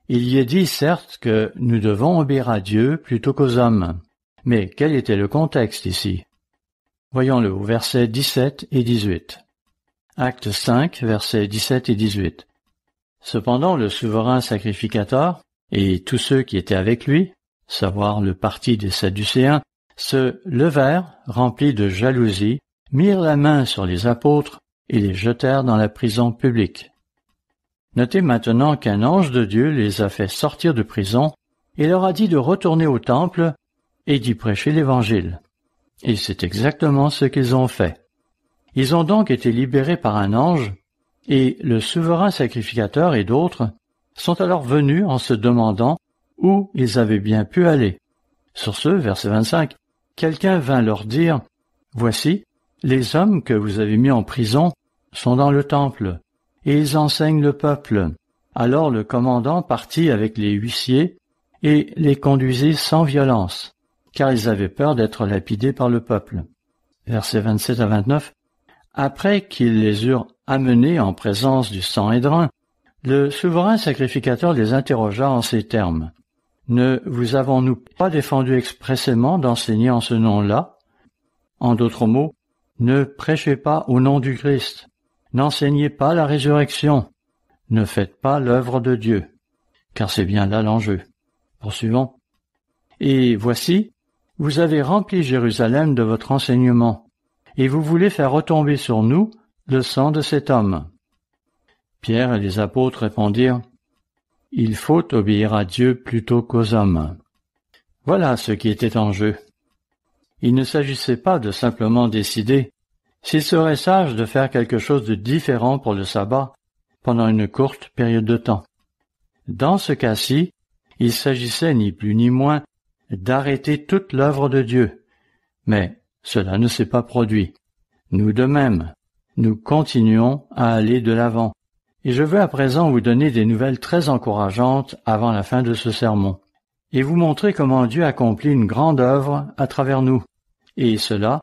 Il y est dit certes que nous devons obéir à Dieu plutôt qu'aux hommes, mais quel était le contexte ici? Voyons-le au versets 17 et 18. Acte 5, versets 17 et 18. Cependant le souverain sacrificateur et tous ceux qui étaient avec lui, savoir le parti des Sadducéens, se levèrent, remplis de jalousie, mirent la main sur les apôtres et les jetèrent dans la prison publique. Notez maintenant qu'un ange de Dieu les a fait sortir de prison et leur a dit de retourner au temple et d'y prêcher l'Évangile. Et c'est exactement ce qu'ils ont fait. Ils ont donc été libérés par un ange, et le souverain sacrificateur et d'autres sont alors venus en se demandant où ils avaient bien pu aller. Sur ce, verset 25, quelqu'un vint leur dire, « Voici, les hommes que vous avez mis en prison sont dans le temple, et ils enseignent le peuple. » Alors le commandant partit avec les huissiers et les conduisit sans violence, car ils avaient peur d'être lapidés par le peuple. Versets 27 à 29. Après qu'ils les eurent amenés en présence du Sanhédrin, le souverain sacrificateur les interrogea en ces termes. « Ne vous avons-nous pas défendu expressément d'enseigner en ce nom-là? En d'autres mots, ne prêchez pas au nom du Christ, n'enseignez pas la résurrection, ne faites pas l'œuvre de Dieu, car c'est bien là l'enjeu. » Poursuivons. « Et voici, vous avez rempli Jérusalem de votre enseignement, et vous voulez faire retomber sur nous le sang de cet homme. » Pierre et les apôtres répondirent, « Il faut obéir à Dieu plutôt qu'aux hommes. » Voilà ce qui était en jeu. Il ne s'agissait pas de simplement décider s'il serait sage de faire quelque chose de différent pour le sabbat pendant une courte période de temps. Dans ce cas-ci, il s'agissait ni plus ni moins d'arrêter toute l'œuvre de Dieu. Mais cela ne s'est pas produit. Nous de même, nous continuons à aller de l'avant. Et je veux à présent vous donner des nouvelles très encourageantes avant la fin de ce sermon, et vous montrer comment Dieu accomplit une grande œuvre à travers nous, et cela,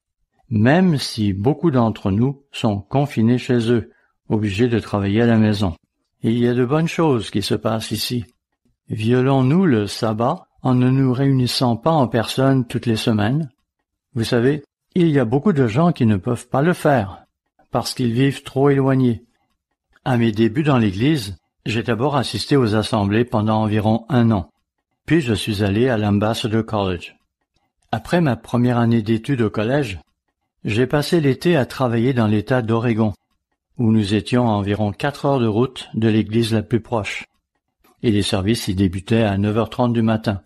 même si beaucoup d'entre nous sont confinés chez eux, obligés de travailler à la maison. Et il y a de bonnes choses qui se passent ici. Violons-nous le sabbat en ne nous réunissant pas en personne toutes les semaines? Vous savez, il y a beaucoup de gens qui ne peuvent pas le faire, parce qu'ils vivent trop éloignés. À mes débuts dans l'Église, j'ai d'abord assisté aux assemblées pendant environ 1 an. Puis je suis allé à l'Ambassador College. Après ma première année d'études au collège, j'ai passé l'été à travailler dans l'État d'Oregon, où nous étions à environ 4 heures de route de l'église la plus proche. Et les services y débutaient à 9h30 du matin.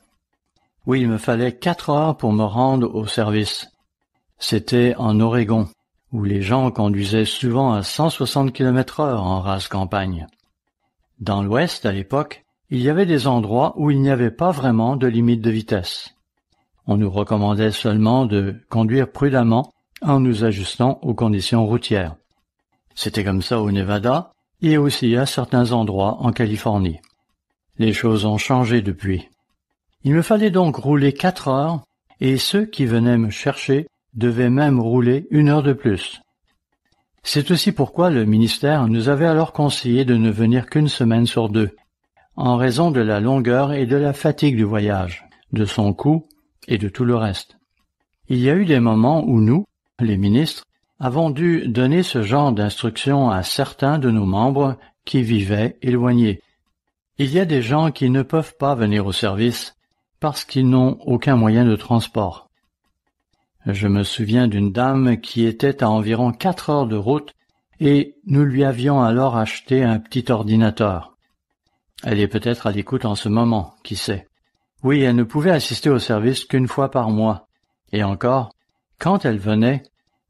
Oui, il me fallait 4 heures pour me rendre au service. C'était en Oregon, où les gens conduisaient souvent à 160 km/h en rase campagne. Dans l'Ouest, à l'époque, il y avait des endroits où il n'y avait pas vraiment de limite de vitesse. On nous recommandait seulement de conduire prudemment en nous ajustant aux conditions routières. C'était comme ça au Nevada et aussi à certains endroits en Californie. Les choses ont changé depuis. Il me fallait donc rouler 4 heures et ceux qui venaient me chercher devaient même rouler 1 heure de plus. C'est aussi pourquoi le ministère nous avait alors conseillé de ne venir qu'une semaine sur 2, en raison de la longueur et de la fatigue du voyage, de son coût et de tout le reste. Il y a eu des moments où nous, les ministres, avons dû donner ce genre d'instructions à certains de nos membres qui vivaient éloignés. Il y a des gens qui ne peuvent pas venir au service parce qu'ils n'ont aucun moyen de transport. Je me souviens d'une dame qui était à environ 4 heures de route et nous lui avions alors acheté un petit ordinateur. Elle est peut-être à l'écoute en ce moment, qui sait. Oui, elle ne pouvait assister au service qu'une fois par mois. Et encore, quand elle venait,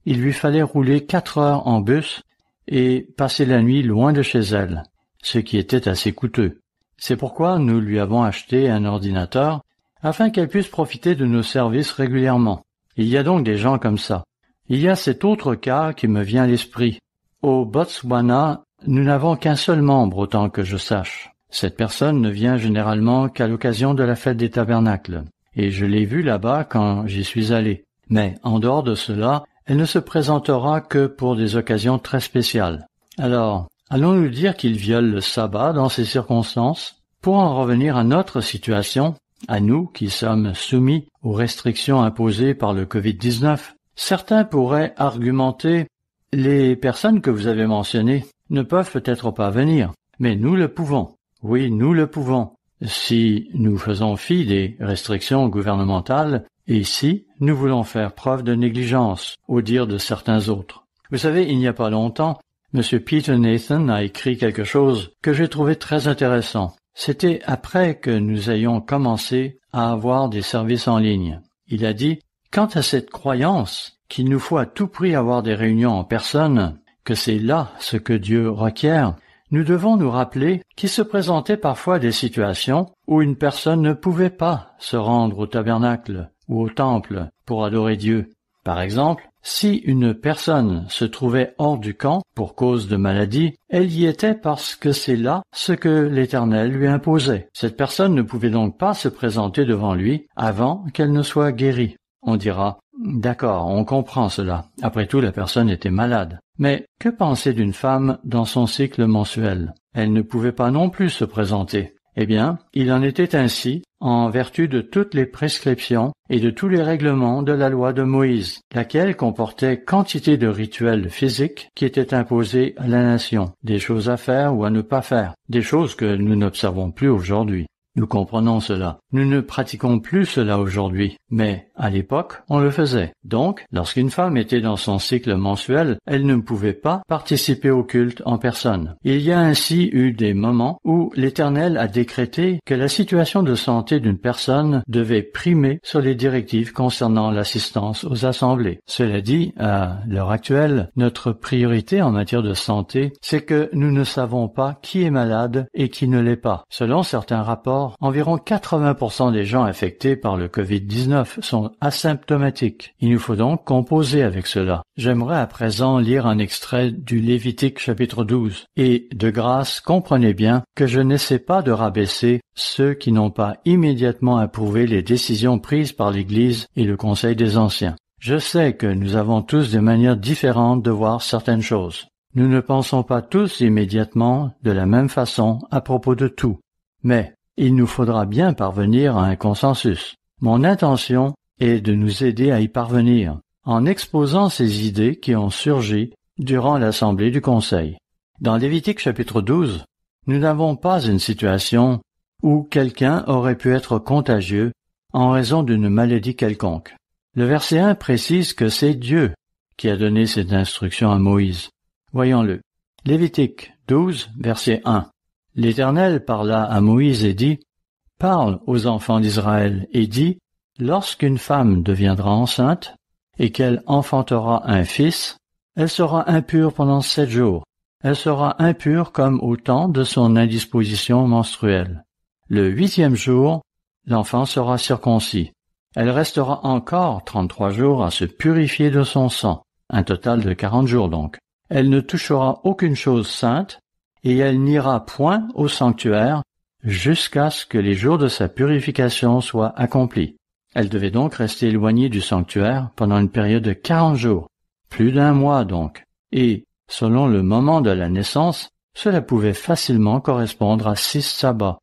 il lui fallait rouler 4 heures en bus et passer la nuit loin de chez elle, ce qui était assez coûteux. C'est pourquoi nous lui avons acheté un ordinateur afin qu'elle puisse profiter de nos services régulièrement. Il y a donc des gens comme ça. Il y a cet autre cas qui me vient à l'esprit. Au Botswana, nous n'avons qu'un seul membre autant que je sache. Cette personne ne vient généralement qu'à l'occasion de la fête des tabernacles, et je l'ai vue là-bas quand j'y suis allé. Mais en dehors de cela, elle ne se présentera que pour des occasions très spéciales. Alors, allons-nous dire qu'il viole le sabbat dans ces circonstances? Pour en revenir à notre situation, à nous qui sommes soumis aux restrictions imposées par le Covid-19, certains pourraient argumenter « Les personnes que vous avez mentionnées ne peuvent peut-être pas venir, mais nous le pouvons. » Oui, nous le pouvons, si nous faisons fi des restrictions gouvernementales et si nous voulons faire preuve de négligence, au dire de certains autres. Vous savez, il n'y a pas longtemps, M. Peter Nathan a écrit quelque chose que j'ai trouvé très intéressant. C'était après que nous ayons commencé à avoir des services en ligne. Il a dit « Quant à cette croyance qu'il nous faut à tout prix avoir des réunions en personne, que c'est là ce que Dieu requiert, nous devons nous rappeler qu'il se présentait parfois des situations où une personne ne pouvait pas se rendre au tabernacle ou au temple pour adorer Dieu. Par exemple, si une personne se trouvait hors du camp pour cause de maladie, elle y était parce que c'est là ce que l'Éternel lui imposait. Cette personne ne pouvait donc pas se présenter devant lui avant qu'elle ne soit guérie. On dira « D'accord, on comprend cela. Après tout, la personne était malade. » Mais que penser d'une femme dans son cycle mensuel? Elle ne pouvait pas non plus se présenter. Eh bien, il en était ainsi en vertu de toutes les prescriptions et de tous les règlements de la loi de Moïse, laquelle comportait quantité de rituels physiques qui étaient imposés à la nation, des choses à faire ou à ne pas faire, des choses que nous n'observons plus aujourd'hui. Nous comprenons cela. Nous ne pratiquons plus cela aujourd'hui, mais à l'époque, on le faisait. Donc, lorsqu'une femme était dans son cycle mensuel, elle ne pouvait pas participer au culte en personne. Il y a ainsi eu des moments où l'Éternel a décrété que la situation de santé d'une personne devait primer sur les directives concernant l'assistance aux assemblées. Cela dit, à l'heure actuelle, notre priorité en matière de santé, c'est que nous ne savons pas qui est malade et qui ne l'est pas. Selon certains rapports, environ 80% des gens affectés par le Covid-19 sont asymptomatiques. Il nous faut donc composer avec cela. J'aimerais à présent lire un extrait du Lévitique chapitre 12. Et de grâce, comprenez bien que je n'essaie pas de rabaisser ceux qui n'ont pas immédiatement approuvé les décisions prises par l'Église et le Conseil des Anciens. Je sais que nous avons tous des manières différentes de voir certaines choses. Nous ne pensons pas tous immédiatement de la même façon à propos de tout. Mais il nous faudra bien parvenir à un consensus. Mon intention est de nous aider à y parvenir, en exposant ces idées qui ont surgi durant l'Assemblée du Conseil. Dans Lévitique chapitre 12, nous n'avons pas une situation où quelqu'un aurait pu être contagieux en raison d'une maladie quelconque. Le verset 1 précise que c'est Dieu qui a donné cette instruction à Moïse. Voyons-le. Lévitique 12, verset 1. L'Éternel parla à Moïse et dit, « Parle aux enfants d'Israël et dis, lorsqu'une femme deviendra enceinte et qu'elle enfantera un fils, elle sera impure pendant 7 jours. Elle sera impure comme au temps de son indisposition menstruelle. Le 8e jour, l'enfant sera circoncis. Elle restera encore 33 jours à se purifier de son sang, un total de 40 jours donc. Elle ne touchera aucune chose sainte, et elle n'ira point au sanctuaire jusqu'à ce que les jours de sa purification soient accomplis. Elle devait donc rester éloignée du sanctuaire pendant une période de 40 jours, plus d'1 mois donc, et selon le moment de la naissance, cela pouvait facilement correspondre à 6 sabbats.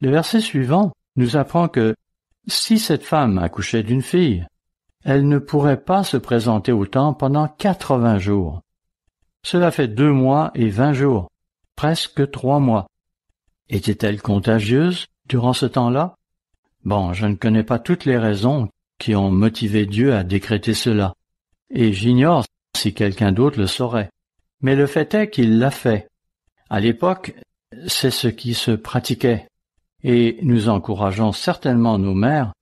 Le verset suivant nous apprend que si cette femme accouchait d'une fille, elle ne pourrait pas se présenter au temple pendant 80 jours. Cela fait 2 mois et 20 jours, presque 3 mois. Était-elle contagieuse durant ce temps-là? Bon, je ne connais pas toutes les raisons qui ont motivé Dieu à décréter cela, et j'ignore si quelqu'un d'autre le saurait. Mais le fait est qu'il l'a fait. À l'époque, c'est ce qui se pratiquait, et nous encourageons certainement nos mères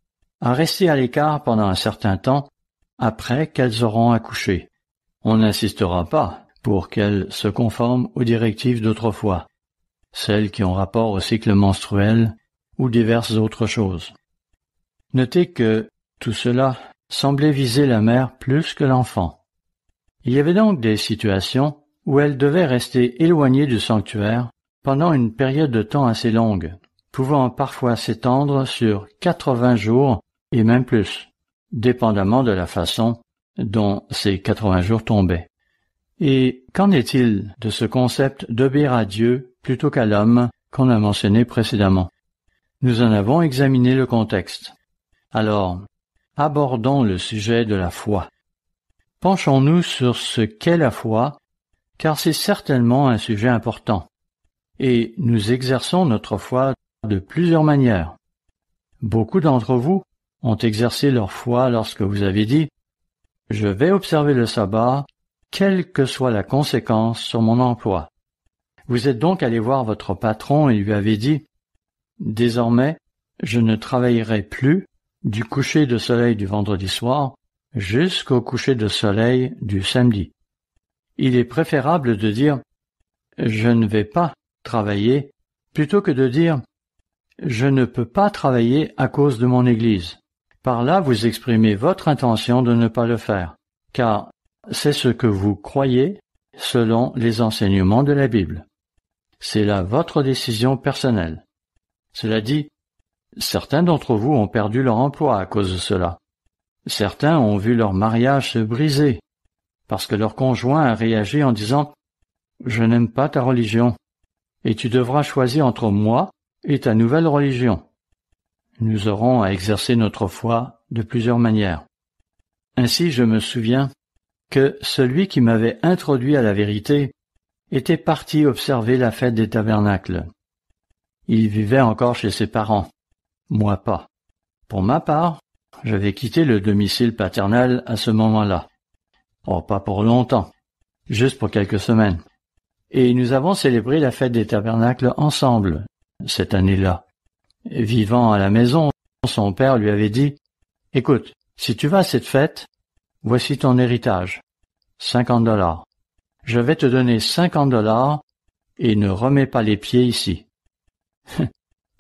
à rester à l'écart pendant un certain temps après qu'elles auront accouché. On n'insistera pas pour qu'elles se conforment aux directives d'autrefois, celles qui ont rapport au cycle menstruel ou diverses autres choses. Notez que tout cela semblait viser la mère plus que l'enfant. Il y avait donc des situations où elle devait rester éloignée du sanctuaire pendant une période de temps assez longue, pouvant parfois s'étendre sur 80 jours et même plus, dépendamment de la façon dont ces 80 jours tombaient. Et qu'en est-il de ce concept d'obéir à Dieu plutôt qu'à l'homme qu'on a mentionné précédemment? Nous en avons examiné le contexte. Alors, abordons le sujet de la foi. Penchons-nous sur ce qu'est la foi, car c'est certainement un sujet important. Et nous exerçons notre foi de plusieurs manières. Beaucoup d'entre vous ont exercé leur foi lorsque vous avez dit « Je vais observer le sabbat, quelle que soit la conséquence sur mon emploi. » Vous êtes donc allé voir votre patron et lui avez dit « Désormais, je ne travaillerai plus du coucher de soleil du vendredi soir jusqu'au coucher de soleil du samedi. » Il est préférable de dire « Je ne vais pas travailler » plutôt que de dire « Je ne peux pas travailler à cause de mon Église ». Par là, vous exprimez votre intention de ne pas le faire, car c'est ce que vous croyez selon les enseignements de la Bible. C'est là votre décision personnelle. Cela dit, certains d'entre vous ont perdu leur emploi à cause de cela. Certains ont vu leur mariage se briser, parce que leur conjoint a réagi en disant « Je n'aime pas ta religion, et tu devras choisir entre moi et ta nouvelle religion. » Nous aurons à exercer notre foi de plusieurs manières. Ainsi, je me souviens que celui qui m'avait introduit à la vérité était parti observer la fête des tabernacles. Il vivait encore chez ses parents, moi pas. Pour ma part, j'avais quitté le domicile paternel à ce moment-là. Oh, pas pour longtemps, juste pour quelques semaines. Et nous avons célébré la fête des tabernacles ensemble, cette année-là. Vivant à la maison, son père lui avait dit « Écoute, si tu vas à cette fête, voici ton héritage, $50. Je vais te donner $50 et ne remets pas les pieds ici. »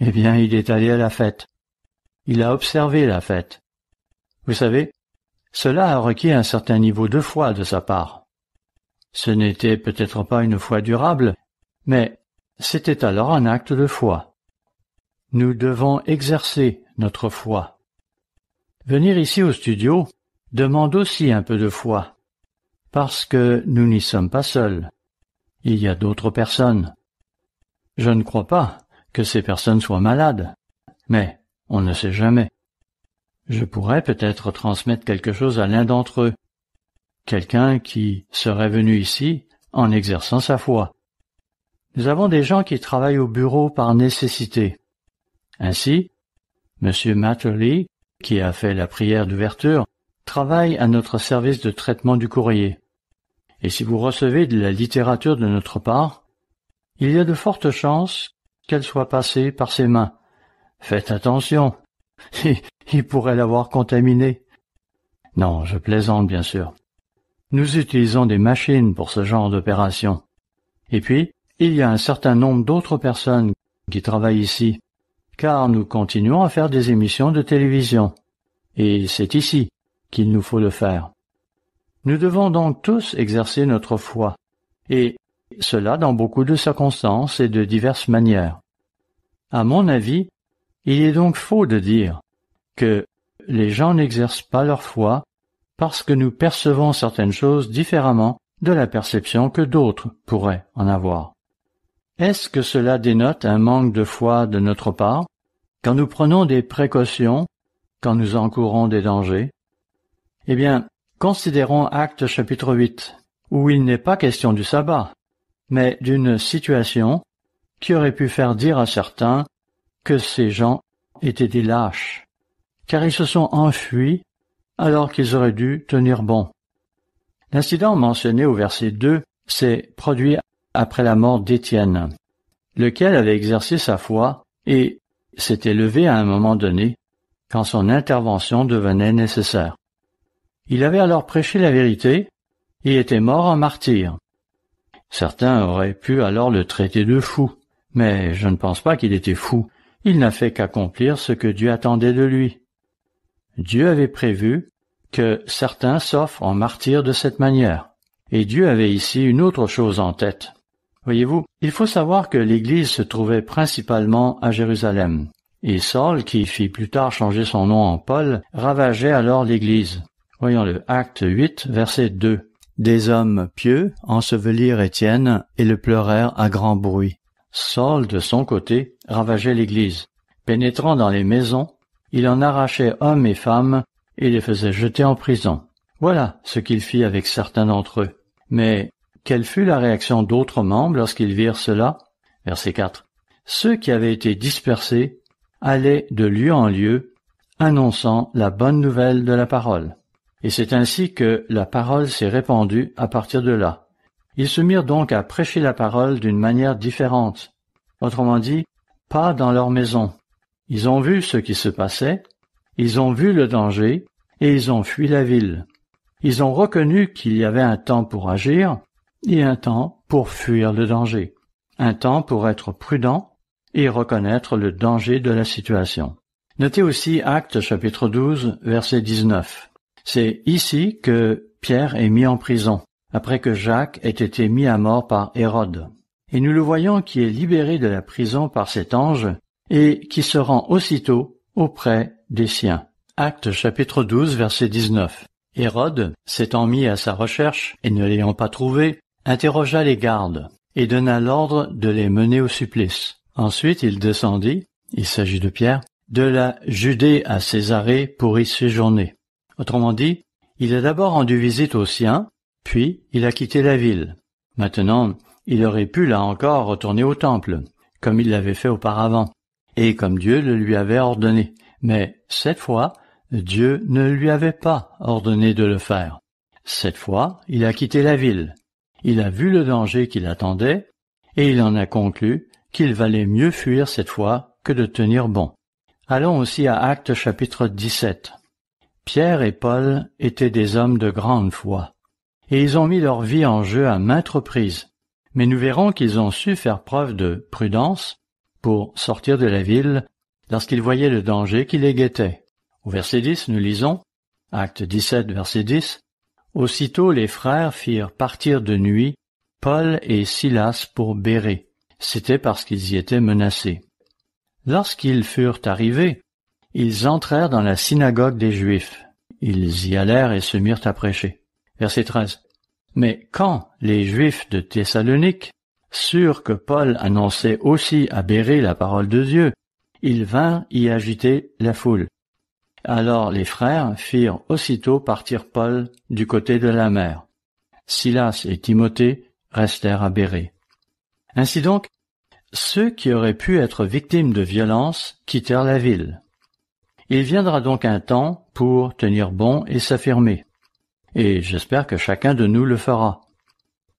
Eh bien, il est allé à la fête. Il a observé la fête. Vous savez, cela a requis un certain niveau de foi de sa part. Ce n'était peut-être pas une foi durable, mais c'était alors un acte de foi. Nous devons exercer notre foi. Venir ici au studio demande aussi un peu de foi, parce que nous n'y sommes pas seuls. Il y a d'autres personnes. Je ne crois pas que ces personnes soient malades, mais on ne sait jamais. Je pourrais peut-être transmettre quelque chose à l'un d'entre eux, quelqu'un qui serait venu ici en exerçant sa foi. Nous avons des gens qui travaillent au bureau par nécessité. Ainsi, M. Matterly, qui a fait la prière d'ouverture, travaille à notre service de traitement du courrier. Et si vous recevez de la littérature de notre part, il y a de fortes chances qu'elle soit passée par ses mains. Faites attention, il pourrait l'avoir contaminée. Non, je plaisante bien sûr. Nous utilisons des machines pour ce genre d'opération. Et puis, il y a un certain nombre d'autres personnes qui travaillent ici, car nous continuons à faire des émissions de télévision. Et c'est ici qu'il nous faut le faire. Nous devons donc tous exercer notre foi, et cela dans beaucoup de circonstances et de diverses manières. À mon avis, il est donc faux de dire que les gens n'exercent pas leur foi parce que nous percevons certaines choses différemment de la perception que d'autres pourraient en avoir. Est-ce que cela dénote un manque de foi de notre part, quand nous prenons des précautions, quand nous encourons des dangers? Eh bien, considérons Actes chapitre 8, où il n'est pas question du sabbat, mais d'une situation qui aurait pu faire dire à certains que ces gens étaient des lâches, car ils se sont enfuis alors qu'ils auraient dû tenir bon. L'incident mentionné au verset 2 s'est produit après la mort d'Étienne, lequel avait exercé sa foi et s'était levé à un moment donné quand son intervention devenait nécessaire. Il avait alors prêché la vérité et était mort en martyr. Certains auraient pu alors le traiter de fou, mais je ne pense pas qu'il était fou. Il n'a fait qu'accomplir ce que Dieu attendait de lui. Dieu avait prévu que certains s'offrent en martyr de cette manière. Et Dieu avait ici une autre chose en tête. Voyez-vous, il faut savoir que l'Église se trouvait principalement à Jérusalem. Et Saul, qui fit plus tard changer son nom en Paul, ravageait alors l'Église. Voyons le Acte 8, verset 2. Des hommes pieux ensevelirent Étienne et le pleurèrent à grand bruit. Saul, de son côté, ravageait l'Église. Pénétrant dans les maisons, il en arrachait hommes et femmes et les faisait jeter en prison. Voilà ce qu'il fit avec certains d'entre eux. Mais quelle fut la réaction d'autres membres lorsqu'ils virent cela? Verset 4. Ceux qui avaient été dispersés allaient de lieu en lieu, annonçant la bonne nouvelle de la parole. Et c'est ainsi que la parole s'est répandue à partir de là. Ils se mirent donc à prêcher la parole d'une manière différente. Autrement dit, pas dans leur maison. Ils ont vu ce qui se passait, ils ont vu le danger, et ils ont fui la ville. Ils ont reconnu qu'il y avait un temps pour agir, et un temps pour fuir le danger. Un temps pour être prudent et reconnaître le danger de la situation. Notez aussi Actes chapitre 12, verset 19. C'est ici que Pierre est mis en prison, après que Jacques ait été mis à mort par Hérode. Et nous le voyons qui est libéré de la prison par cet ange et qui se rend aussitôt auprès des siens. Actes chapitre 12, verset 19. Hérode, s'étant mis à sa recherche et ne l'ayant pas trouvé, interrogea les gardes et donna l'ordre de les mener au supplice. Ensuite il descendit, il s'agit de Pierre, de la Judée à Césarée pour y séjourner. Autrement dit, il a d'abord rendu visite aux siens, puis il a quitté la ville. Maintenant, il aurait pu là encore retourner au temple, comme il l'avait fait auparavant, et comme Dieu le lui avait ordonné. Mais cette fois, Dieu ne lui avait pas ordonné de le faire. Cette fois, il a quitté la ville. Il a vu le danger qui l'attendait, et il en a conclu qu'il valait mieux fuir cette fois que de tenir bon. Allons aussi à Actes chapitre 17. Pierre et Paul étaient des hommes de grande foi, et ils ont mis leur vie en jeu à maintes reprises. Mais nous verrons qu'ils ont su faire preuve de prudence pour sortir de la ville lorsqu'ils voyaient le danger qui les guettait. Au verset 10, nous lisons, Acte 17, verset 10, « Aussitôt les frères firent partir de nuit Paul et Silas pour Bérée. C'était parce qu'ils y étaient menacés. Lorsqu'ils furent arrivés, ils entrèrent dans la synagogue des Juifs. Ils y allèrent et se mirent à prêcher. » Verset 13. Mais quand les Juifs de Thessalonique surent que Paul annonçait aussi à Bérée la parole de Dieu, ils vinrent y agiter la foule. Alors les frères firent aussitôt partir Paul du côté de la mer. Silas et Timothée restèrent à Bérée. Ainsi donc, ceux qui auraient pu être victimes de violence quittèrent la ville. Il viendra donc un temps pour tenir bon et s'affirmer. Et j'espère que chacun de nous le fera.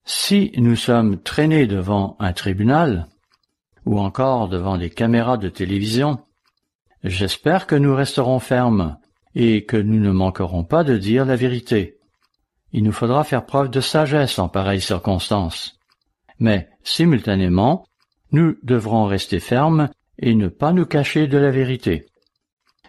Si nous sommes traînés devant un tribunal, ou encore devant des caméras de télévision, j'espère que nous resterons fermes et que nous ne manquerons pas de dire la vérité. Il nous faudra faire preuve de sagesse en pareilles circonstances. Mais, simultanément, nous devrons rester fermes et ne pas nous cacher de la vérité.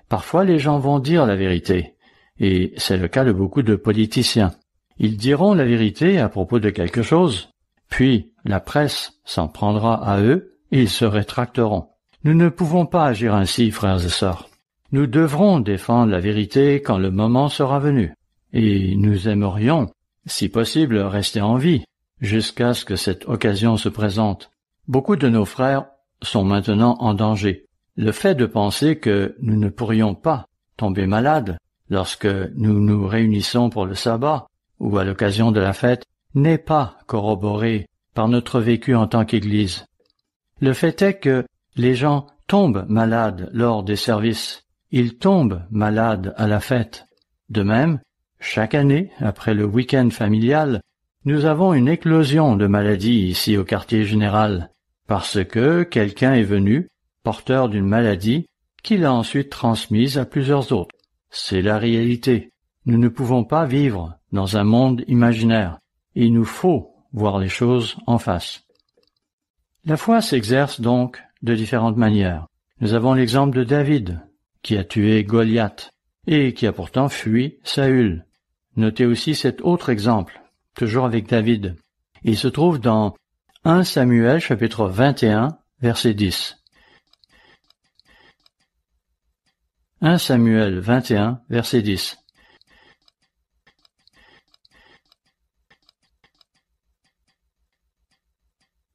Parfois, les gens vont dire la vérité, et c'est le cas de beaucoup de politiciens. Ils diront la vérité à propos de quelque chose, puis la presse s'en prendra à eux et ils se rétracteront. Nous ne pouvons pas agir ainsi, frères et sœurs. Nous devrons défendre la vérité quand le moment sera venu, et nous aimerions Si possible, rester en vie, jusqu'à ce que cette occasion se présente. Beaucoup de nos frères sont maintenant en danger. Le fait de penser que nous ne pourrions pas tomber malades lorsque nous nous réunissons pour le sabbat ou à l'occasion de la fête n'est pas corroboré par notre vécu en tant qu'Église. Le fait est que les gens tombent malades lors des services. Ils tombent malades à la fête. De même, chaque année, après le week-end familial, nous avons une éclosion de maladies ici au quartier général, parce que quelqu'un est venu, porteur d'une maladie, qu'il a ensuite transmise à plusieurs autres. C'est la réalité. Nous ne pouvons pas vivre dans un monde imaginaire. Il nous faut voir les choses en face. La foi s'exerce donc de différentes manières. Nous avons l'exemple de David, qui a tué Goliath, et qui a pourtant fui Saül. Notez aussi cet autre exemple, toujours avec David. Il se trouve dans 1 Samuel chapitre 21, verset 10. 1 Samuel 21, verset 10.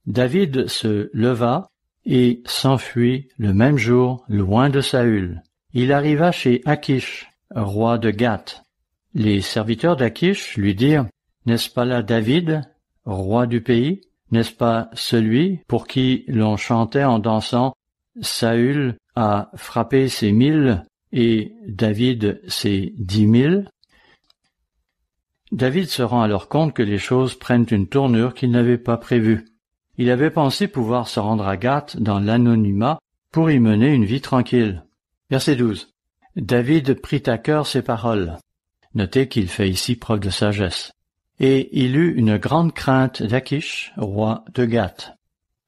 David se leva et s'enfuit le même jour loin de Saül. Il arriva chez Achish, roi de Gath. Les serviteurs d'Achish lui dirent, « N'est-ce pas là David, roi du pays? N'est-ce pas celui pour qui l'on chantait en dansant, Saül a frappé ses 1000 et David ses 10 000 ?» David se rend alors compte que les choses prennent une tournure qu'il n'avait pas prévue. Il avait pensé pouvoir se rendre à Gath dans l'anonymat pour y mener une vie tranquille. Verset 12. David prit à cœur ces paroles. Notez qu'il fait ici preuve de sagesse. Et il eut une grande crainte d'Achish, roi de Gath.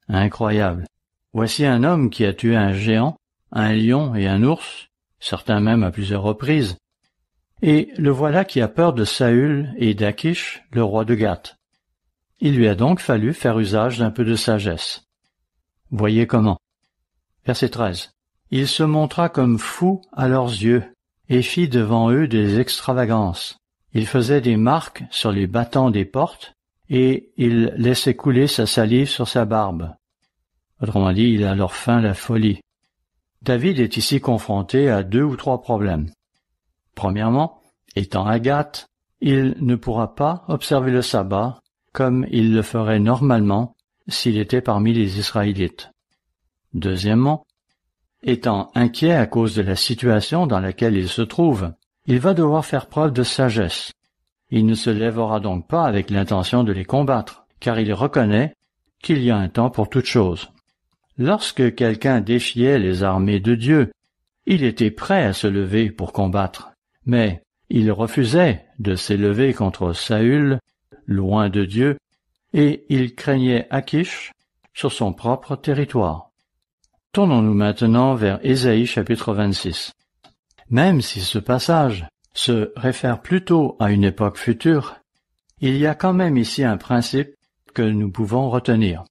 Incroyable. Voici un homme qui a tué un géant, un lion et un ours, certains même à plusieurs reprises. Et le voilà qui a peur de Saül et d'Achish, le roi de Gath. Il lui a donc fallu faire usage d'un peu de sagesse. Voyez comment. Verset 13. Il se montra comme fou à leurs yeux, et fit devant eux des extravagances. Il faisait des marques sur les battants des portes, et il laissait couler sa salive sur sa barbe. Autrement dit, il a alors feint la folie. David est ici confronté à 2 ou 3 problèmes. Premièrement, étant à Gath, il ne pourra pas observer le sabbat comme il le ferait normalement s'il était parmi les Israélites. Deuxièmement, étant inquiet à cause de la situation dans laquelle il se trouve, il va devoir faire preuve de sagesse. Il ne se lèvera donc pas avec l'intention de les combattre, car il reconnaît qu'il y a un temps pour toute chose. Lorsque quelqu'un défiait les armées de Dieu, il était prêt à se lever pour combattre, mais il refusait de s'élever contre Saül, loin de Dieu, et il craignait Achish sur son propre territoire. Tournons-nous maintenant vers Ésaïe chapitre 26. Même si ce passage se réfère plutôt à une époque future, il y a quand même ici un principe que nous pouvons retenir.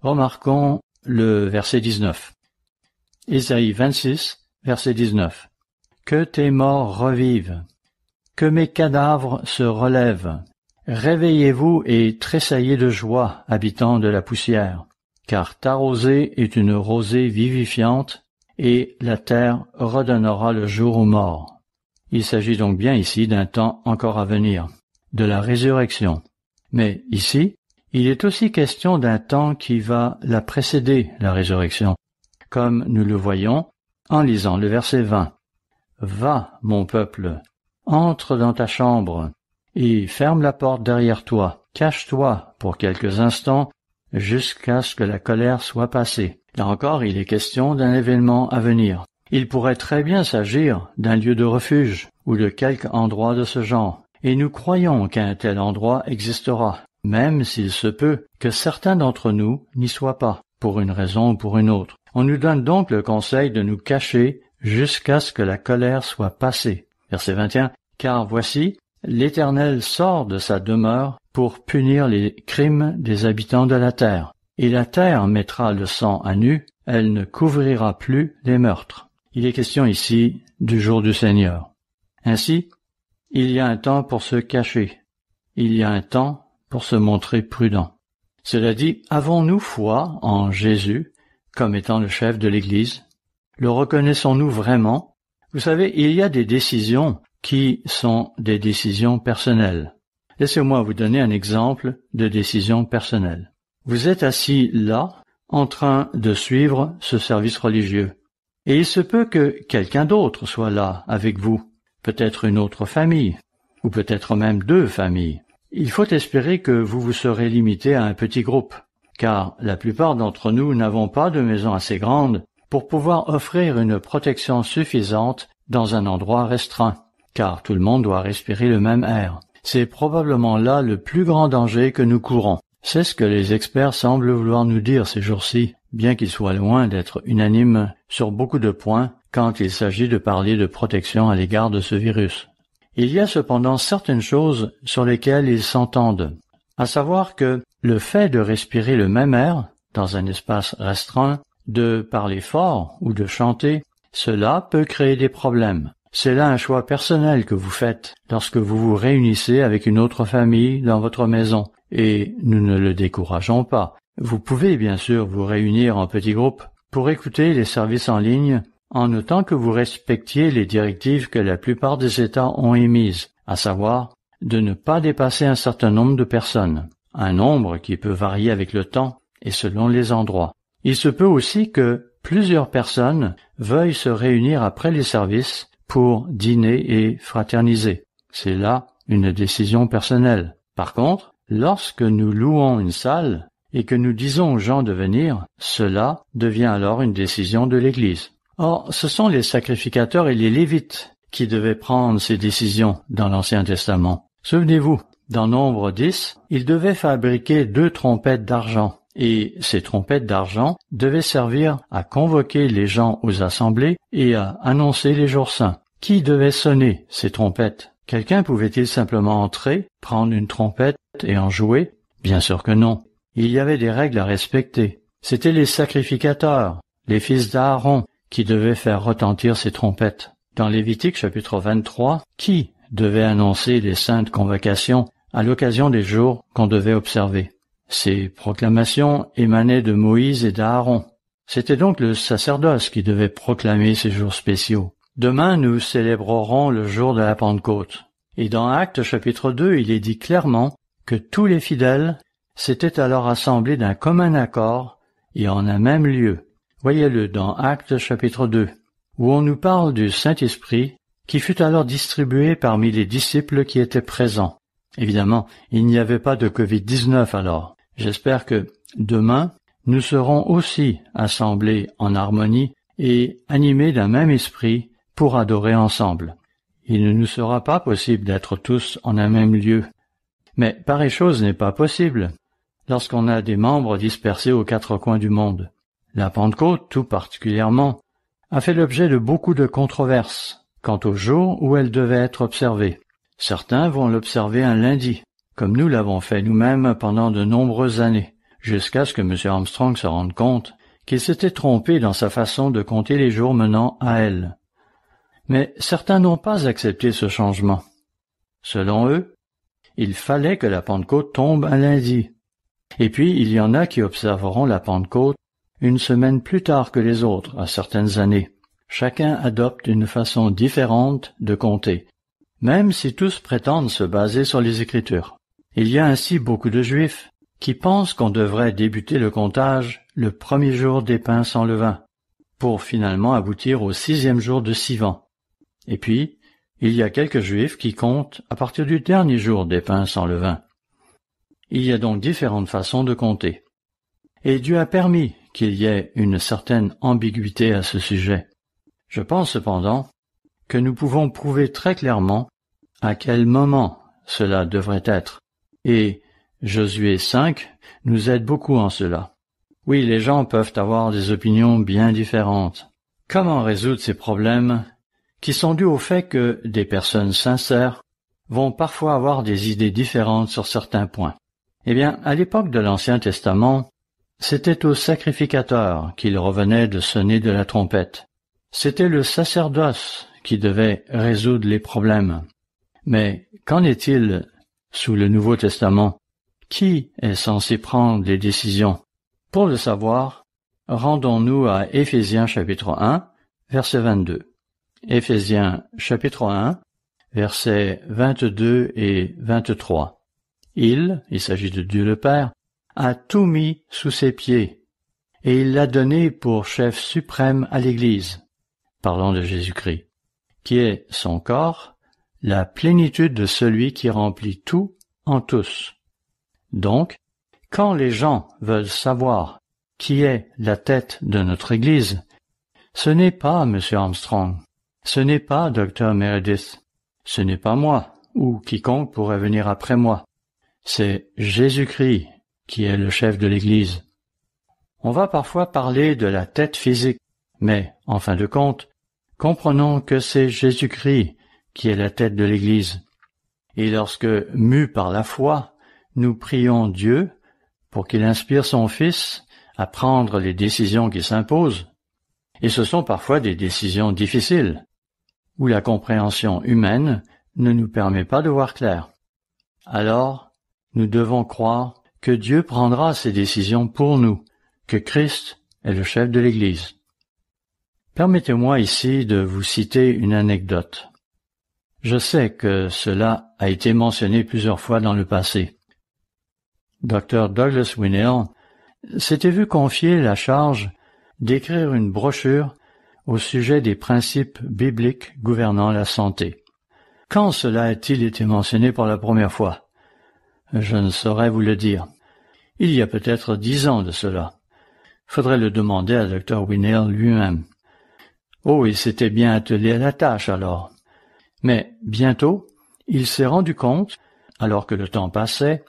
Remarquons le verset 19. Ésaïe 26, verset 19. « Que tes morts revivent, que mes cadavres se relèvent. Réveillez-vous et tressaillez de joie, habitants de la poussière, car ta rosée est une rosée vivifiante, et la terre redonnera le jour aux morts. » Il s'agit donc bien ici d'un temps encore à venir, de la résurrection. Mais ici, il est aussi question d'un temps qui va la précéder, la résurrection, comme nous le voyons en lisant le verset 20. « Va, mon peuple, entre dans ta chambre, et ferme la porte derrière toi. Cache-toi pour quelques instants jusqu'à ce que la colère soit passée. » Là encore, il est question d'un événement à venir. Il pourrait très bien s'agir d'un lieu de refuge ou de quelque endroit de ce genre, et nous croyons qu'un tel endroit existera, même s'il se peut que certains d'entre nous n'y soient pas, pour une raison ou pour une autre. On nous donne donc le conseil de nous cacher jusqu'à ce que la colère soit passée. Verset 21. « Car voici, l'Éternel sort de sa demeure pour punir les crimes des habitants de la terre. Et la terre mettra le sang à nu, elle ne couvrira plus les meurtres. » Il est question ici du jour du Seigneur. Ainsi, il y a un temps pour se cacher. il y a un temps pour se montrer prudent. Cela dit, avons-nous foi en Jésus comme étant le chef de l'Église? Le reconnaissons-nous vraiment? Vous savez, il y a des décisions qui sont des décisions personnelles. Laissez-moi vous donner un exemple de décision personnelle. Vous êtes assis là, en train de suivre ce service religieux. Et il se peut que quelqu'un d'autre soit là avec vous, peut-être une autre famille, ou peut-être même 2 familles. Il faut espérer que vous vous serez limité à un petit groupe, car la plupart d'entre nous n'avons pas de maison assez grande pour pouvoir offrir une protection suffisante dans un endroit restreint, car tout le monde doit respirer le même air. C'est probablement là le plus grand danger que nous courons. C'est ce que les experts semblent vouloir nous dire ces jours-ci, bien qu'ils soient loin d'être unanimes sur beaucoup de points quand il s'agit de parler de protection à l'égard de ce virus. Il y a cependant certaines choses sur lesquelles ils s'entendent, à savoir que le fait de respirer le même air dans un espace restreint, de parler fort ou de chanter, cela peut créer des problèmes. C'est là un choix personnel que vous faites lorsque vous vous réunissez avec une autre famille dans votre maison. Et nous ne le décourageons pas. Vous pouvez bien sûr vous réunir en petits groupes pour écouter les services en ligne en notant que vous respectiez les directives que la plupart des États ont émises, à savoir de ne pas dépasser un certain nombre de personnes, un nombre qui peut varier avec le temps et selon les endroits. Il se peut aussi que plusieurs personnes veuillent se réunir après les services pour dîner et fraterniser. C'est là une décision personnelle. Par contre, lorsque nous louons une salle et que nous disons aux gens de venir, cela devient alors une décision de l'Église. Or, ce sont les sacrificateurs et les Lévites qui devaient prendre ces décisions dans l'Ancien Testament. Souvenez-vous, dans Nombre 10, ils devaient fabriquer 2 trompettes d'argent, et ces trompettes d'argent devaient servir à convoquer les gens aux assemblées et à annoncer les jours saints. Qui devait sonner ces trompettes? Quelqu'un pouvait-il simplement entrer, prendre une trompette et en jouer? Bien sûr que non. Il y avait des règles à respecter. C'étaient les sacrificateurs, les fils d'Aaron, qui devaient faire retentir ces trompettes. Dans Lévitique chapitre 23, qui devait annoncer les saintes convocations à l'occasion des jours qu'on devait observer? Ces proclamations émanaient de Moïse et d'Aaron. C'était donc le sacerdoce qui devait proclamer ces jours spéciaux. Demain, nous célébrerons le jour de la Pentecôte. Et dans Actes chapitre 2, il est dit clairement que tous les fidèles s'étaient alors assemblés d'un commun accord et en un même lieu. Voyez-le dans Actes chapitre 2, où on nous parle du Saint-Esprit qui fut alors distribué parmi les disciples qui étaient présents. Évidemment, il n'y avait pas de Covid-19 alors. J'espère que demain, nous serons aussi assemblés en harmonie et animés d'un même esprit pour adorer ensemble. Il ne nous sera pas possible d'être tous en un même lieu. Mais pareille chose n'est pas possible lorsqu'on a des membres dispersés aux 4 coins du monde. La Pentecôte, tout particulièrement, a fait l'objet de beaucoup de controverses quant au jour où elle devait être observée. Certains vont l'observer un lundi, comme nous l'avons fait nous-mêmes pendant de nombreuses années, jusqu'à ce que M. Armstrong se rende compte qu'il s'était trompé dans sa façon de compter les jours menant à elle. Mais certains n'ont pas accepté ce changement. Selon eux, il fallait que la Pentecôte tombe un lundi. Et puis, il y en a qui observeront la Pentecôte une semaine plus tard que les autres, à certaines années. Chacun adopte une façon différente de compter, même si tous prétendent se baser sur les Écritures. Il y a ainsi beaucoup de Juifs qui pensent qu'on devrait débuter le comptage le 1er jour des pains sans levain, pour finalement aboutir au 6e jour de Sivan. Et puis, il y a quelques Juifs qui comptent à partir du dernier jour des pains sans levain. Il y a donc différentes façons de compter. Et Dieu a permis qu'il y ait une certaine ambiguïté à ce sujet. Je pense cependant que nous pouvons prouver très clairement à quel moment cela devrait être. Et Josué 5 nous aide beaucoup en cela. Oui, les gens peuvent avoir des opinions bien différentes. Comment résoudre ces problèmes qui sont dus au fait que des personnes sincères vont parfois avoir des idées différentes sur certains points? Eh bien, à l'époque de l'Ancien Testament, c'était aux sacrificateurs qu'il revenait de sonner de la trompette. C'était le sacerdoce qui devait résoudre les problèmes. Mais qu'en est-il sous le Nouveau Testament? Qui est censé prendre les décisions? Pour le savoir, rendons-nous à Éphésiens chapitre 1, verset 22. Éphésiens chapitre 1, versets 22 et 23. Il s'agit de Dieu le Père, a tout mis sous ses pieds, et il l'a donné pour chef suprême à l'Église, parlant de Jésus-Christ, qui est son corps, la plénitude de celui qui remplit tout en tous. Donc, quand les gens veulent savoir qui est la tête de notre Église, ce n'est pas M. Armstrong, ce n'est pas Dr. Meredith, ce n'est pas moi, ou quiconque pourrait venir après moi. C'est Jésus-Christ qui est le chef de l'Église. On va parfois parler de la tête physique, mais, en fin de compte, comprenons que c'est Jésus-Christ qui est la tête de l'Église. Et lorsque, mus par la foi, nous prions Dieu pour qu'il inspire son Fils à prendre les décisions qui s'imposent, et ce sont parfois des décisions difficiles, où la compréhension humaine ne nous permet pas de voir clair. Alors, nous devons croire que Dieu prendra ces décisions pour nous, que Christ est le chef de l'Église. Permettez-moi ici de vous citer une anecdote. Je sais que cela a été mentionné plusieurs fois dans le passé. Dr. Douglas Winnail s'était vu confier la charge d'écrire une brochure au sujet des principes bibliques gouvernant la santé. Quand cela a-t-il été mentionné pour la première fois? Je ne saurais vous le dire. Il y a peut-être 10 ans de cela. Faudrait le demander à Dr. Winnail lui-même. Oh, il s'était bien attelé à la tâche alors. Mais bientôt, il s'est rendu compte, alors que le temps passait,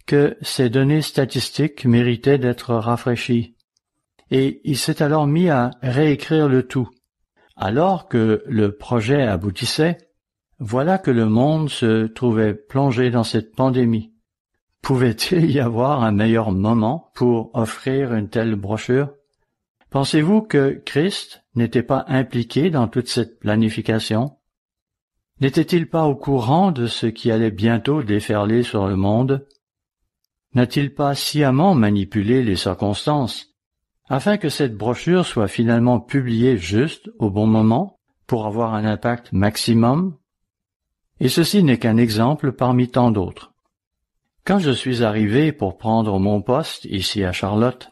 que ces données statistiques méritaient d'être rafraîchies. Et il s'est alors mis à réécrire le tout. Alors que le projet aboutissait, voilà que le monde se trouvait plongé dans cette pandémie. Pouvait-il y avoir un meilleur moment pour offrir une telle brochure? Pensez-vous que Christ n'était pas impliqué dans toute cette planification? N'était-il pas au courant de ce qui allait bientôt déferler sur le monde? N'a-t-il pas sciemment manipulé les circonstances afin que cette brochure soit finalement publiée juste au bon moment pour avoir un impact maximum? Et ceci n'est qu'un exemple parmi tant d'autres. Quand je suis arrivé pour prendre mon poste ici à Charlotte,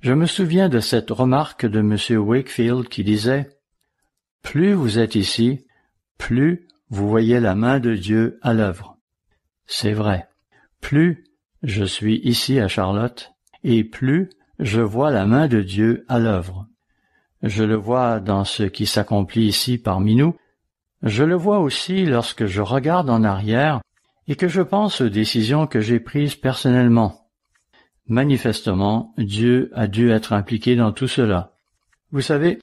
je me souviens de cette remarque de M. Wakefield qui disait « Plus vous êtes ici, plus vous voyez la main de Dieu à l'œuvre. » C'est vrai. Plus je suis ici à Charlotte, et plus je vois la main de Dieu à l'œuvre. Je le vois dans ce qui s'accomplit ici parmi nous. Je le vois aussi lorsque je regarde en arrière et que je pense aux décisions que j'ai prises personnellement. Manifestement, Dieu a dû être impliqué dans tout cela. Vous savez,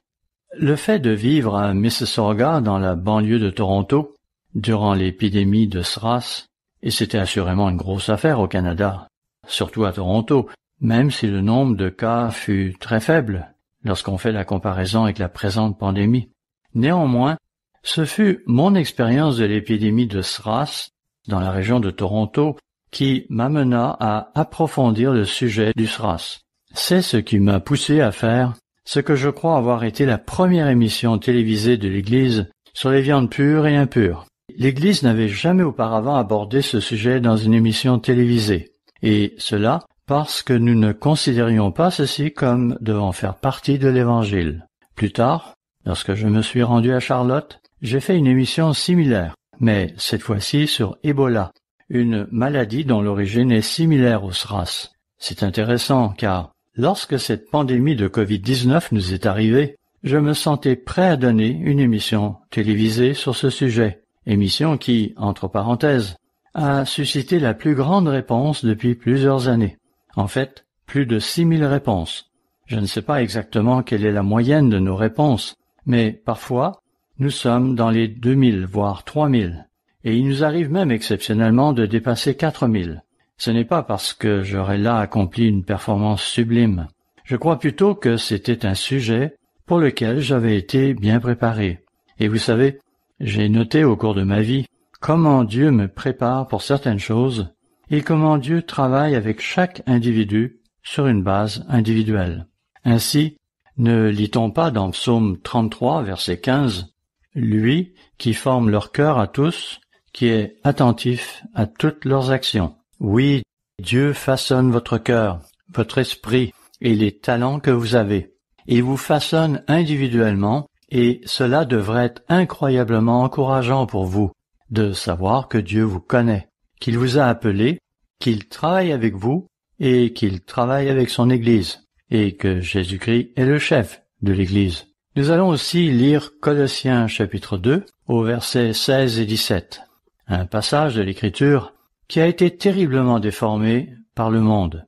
le fait de vivre à Mississauga, dans la banlieue de Toronto, durant l'épidémie de SRAS, et c'était assurément une grosse affaire au Canada, surtout à Toronto, même si le nombre de cas fut très faible lorsqu'on fait la comparaison avec la présente pandémie. Néanmoins, ce fut mon expérience de l'épidémie de SRAS dans la région de Toronto qui m'amena à approfondir le sujet du SRAS. C'est ce qui m'a poussé à faire ce que je crois avoir été la première émission télévisée de l'Église sur les viandes pures et impures. L'Église n'avait jamais auparavant abordé ce sujet dans une émission télévisée, et cela parce que nous ne considérions pas ceci comme devant faire partie de l'Évangile. Plus tard, lorsque je me suis rendu à Charlotte, j'ai fait une émission similaire, mais cette fois-ci sur Ebola, une maladie dont l'origine est similaire au SRAS. C'est intéressant car lorsque cette pandémie de Covid-19 nous est arrivée, je me sentais prêt à donner une émission télévisée sur ce sujet, émission qui, entre parenthèses, a suscité la plus grande réponse depuis plusieurs années. En fait, plus de 6000 réponses. Je ne sais pas exactement quelle est la moyenne de nos réponses, mais parfois, nous sommes dans les 2000, voire 3000. Et il nous arrive même exceptionnellement de dépasser 4000. Ce n'est pas parce que j'aurais là accompli une performance sublime. Je crois plutôt que c'était un sujet pour lequel j'avais été bien préparé. Et vous savez, j'ai noté au cours de ma vie comment Dieu me prépare pour certaines choses et comment Dieu travaille avec chaque individu sur une base individuelle. Ainsi, ne lit-on pas dans Psaume 33, verset 15, « Lui qui forme leur cœur à tous, qui est attentif à toutes leurs actions. » Oui, Dieu façonne votre cœur, votre esprit et les talents que vous avez. Il vous façonne individuellement et cela devrait être incroyablement encourageant pour vous de savoir que Dieu vous connaît, qu'il vous a appelé, qu'il travaille avec vous et qu'il travaille avec son Église et que Jésus-Christ est le chef de l'Église. Nous allons aussi lire Colossiens chapitre 2 au verset 16 et 17, un passage de l'Écriture qui a été terriblement déformé par le monde.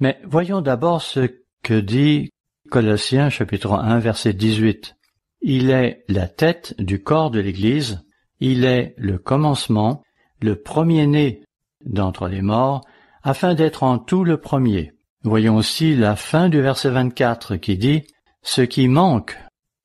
Mais voyons d'abord ce que dit Colossiens chapitre 1 verset 18. Il est la tête du corps de l'Église, il est le commencement, le premier-né d'entre les morts, afin d'être en tout le premier. Voyons aussi la fin du verset 24 qui dit « Ce qui manque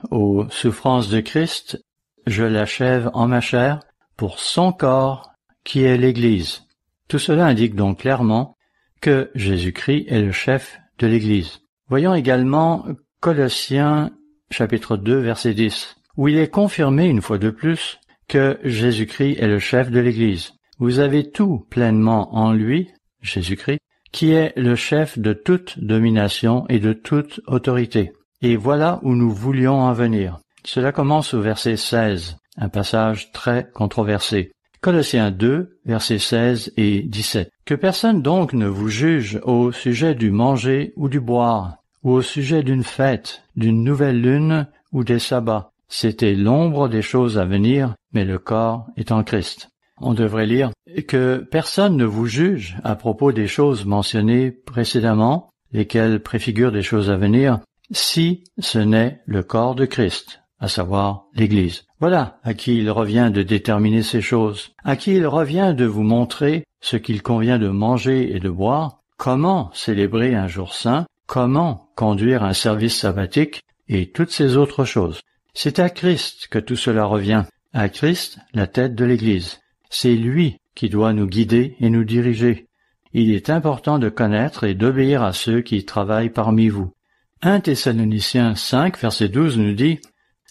aux souffrances de Christ, je l'achève en ma chair pour son corps qui est l'Église. » Tout cela indique donc clairement que Jésus-Christ est le chef de l'Église. Voyons également Colossiens chapitre 2 verset 10, où il est confirmé une fois de plus que Jésus-Christ est le chef de l'Église. Vous avez tout pleinement en lui, Jésus-Christ, qui est le chef de toute domination et de toute autorité. Et voilà où nous voulions en venir. Cela commence au verset 16, un passage très controversé. Colossiens 2, versets 16 et 17. Que personne donc ne vous juge au sujet du manger ou du boire, ou au sujet d'une fête, d'une nouvelle lune ou des sabbats. C'était l'ombre des choses à venir, mais le corps est en Christ. On devrait lire que personne ne vous juge à propos des choses mentionnées précédemment, lesquelles préfigurent des choses à venir, si ce n'est le corps de Christ, à savoir l'Église. Voilà à qui il revient de déterminer ces choses, à qui il revient de vous montrer ce qu'il convient de manger et de boire, comment célébrer un jour saint, comment conduire un service sabbatique et toutes ces autres choses. C'est à Christ que tout cela revient, à Christ, la tête de l'Église. C'est lui qui doit nous guider et nous diriger. Il est important de connaître et d'obéir à ceux qui travaillent parmi vous. 1 Thessaloniciens 5, verset 12 nous dit,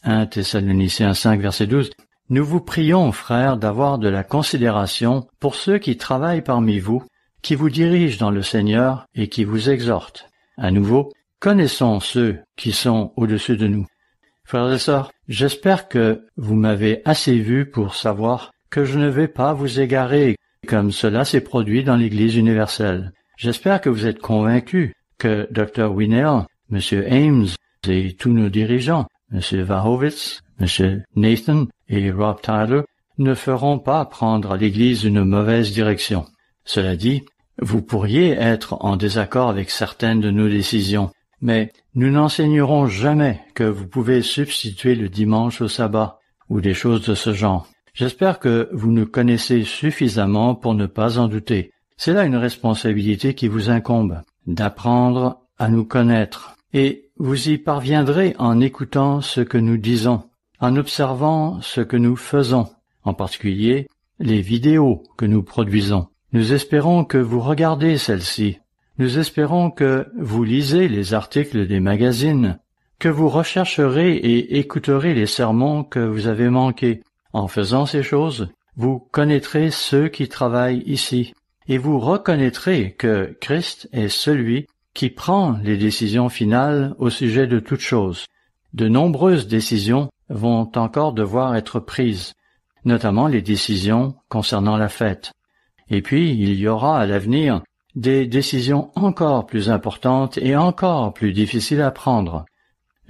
1 Thessaloniciens 5, verset 12, « Nous vous prions, frères, d'avoir de la considération pour ceux qui travaillent parmi vous, qui vous dirigent dans le Seigneur et qui vous exhortent. À nouveau, connaissons ceux qui sont au-dessus de nous. » Frères et sœurs, j'espère que vous m'avez assez vu pour savoir que je ne vais pas vous égarer comme cela s'est produit dans l'Église universelle. J'espère que vous êtes convaincus que Dr. Winnell, M. Ames et tous nos dirigeants, M. Wachowicz, M. Nathan et Rob Tyler, ne feront pas prendre l'Église une mauvaise direction. Cela dit, vous pourriez être en désaccord avec certaines de nos décisions, mais nous n'enseignerons jamais que vous pouvez substituer le dimanche au sabbat ou des choses de ce genre. J'espère que vous nous connaissez suffisamment pour ne pas en douter. C'est là une responsabilité qui vous incombe, d'apprendre à nous connaître. Et vous y parviendrez en écoutant ce que nous disons, en observant ce que nous faisons, en particulier les vidéos que nous produisons. Nous espérons que vous regardez celles-ci. Nous espérons que vous lisez les articles des magazines, que vous rechercherez et écouterez les sermons que vous avez manqués. En faisant ces choses, vous connaîtrez ceux qui travaillent ici, et vous reconnaîtrez que Christ est celui qui prend les décisions finales au sujet de toutes choses. De nombreuses décisions vont encore devoir être prises, notamment les décisions concernant la fête. Et puis, il y aura à l'avenir des décisions encore plus importantes et encore plus difficiles à prendre.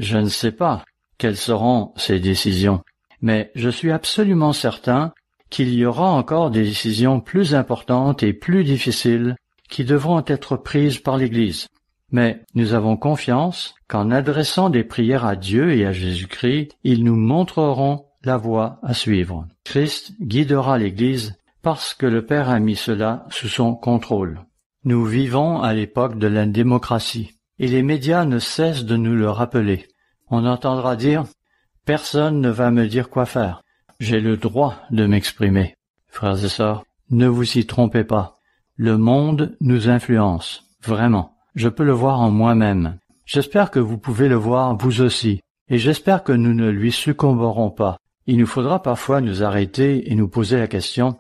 Je ne sais pas quelles seront ces décisions, mais je suis absolument certain qu'il y aura encore des décisions plus importantes et plus difficiles qui devront être prises par l'Église. Mais nous avons confiance qu'en adressant des prières à Dieu et à Jésus-Christ, ils nous montreront la voie à suivre. Christ guidera l'Église parce que le Père a mis cela sous son contrôle. Nous vivons à l'époque de la démocratie, et les médias ne cessent de nous le rappeler. On entendra dire « Personne ne va me dire quoi faire. J'ai le droit de m'exprimer. » Frères et sœurs, ne vous y trompez pas. Le monde nous influence, vraiment. Je peux le voir en moi-même. J'espère que vous pouvez le voir vous aussi, et j'espère que nous ne lui succomberons pas. Il nous faudra parfois nous arrêter et nous poser la question,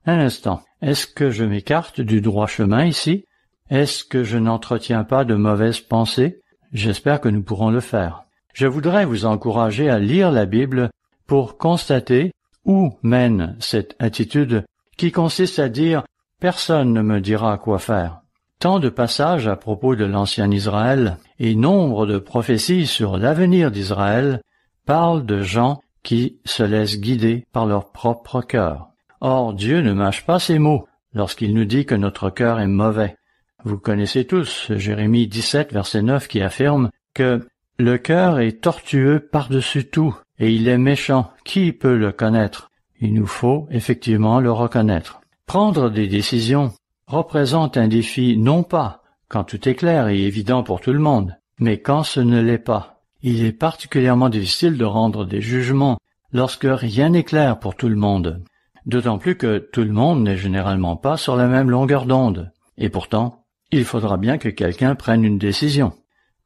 un instant, est-ce que je m'écarte du droit chemin ici? Est-ce que je n'entretiens pas de mauvaises pensées? J'espère que nous pourrons le faire. Je voudrais vous encourager à lire la Bible pour constater où mène cette attitude qui consiste à dire « personne ne me dira quoi faire ». Tant de passages à propos de l'ancien Israël et nombre de prophéties sur l'avenir d'Israël parlent de gens qui se laissent guider par leur propre cœur. Or, Dieu ne mâche pas ses mots lorsqu'il nous dit que notre cœur est mauvais. Vous connaissez tous Jérémie 17, verset 9, qui affirme que « le cœur est tortueux par-dessus tout, et il est méchant. Qui peut le connaître ?» Il nous faut effectivement le reconnaître. Prendre des décisions représente un défi non pas quand tout est clair et évident pour tout le monde, mais quand ce ne l'est pas. Il est particulièrement difficile de rendre des jugements lorsque rien n'est clair pour tout le monde, d'autant plus que tout le monde n'est généralement pas sur la même longueur d'onde. Et pourtant, il faudra bien que quelqu'un prenne une décision.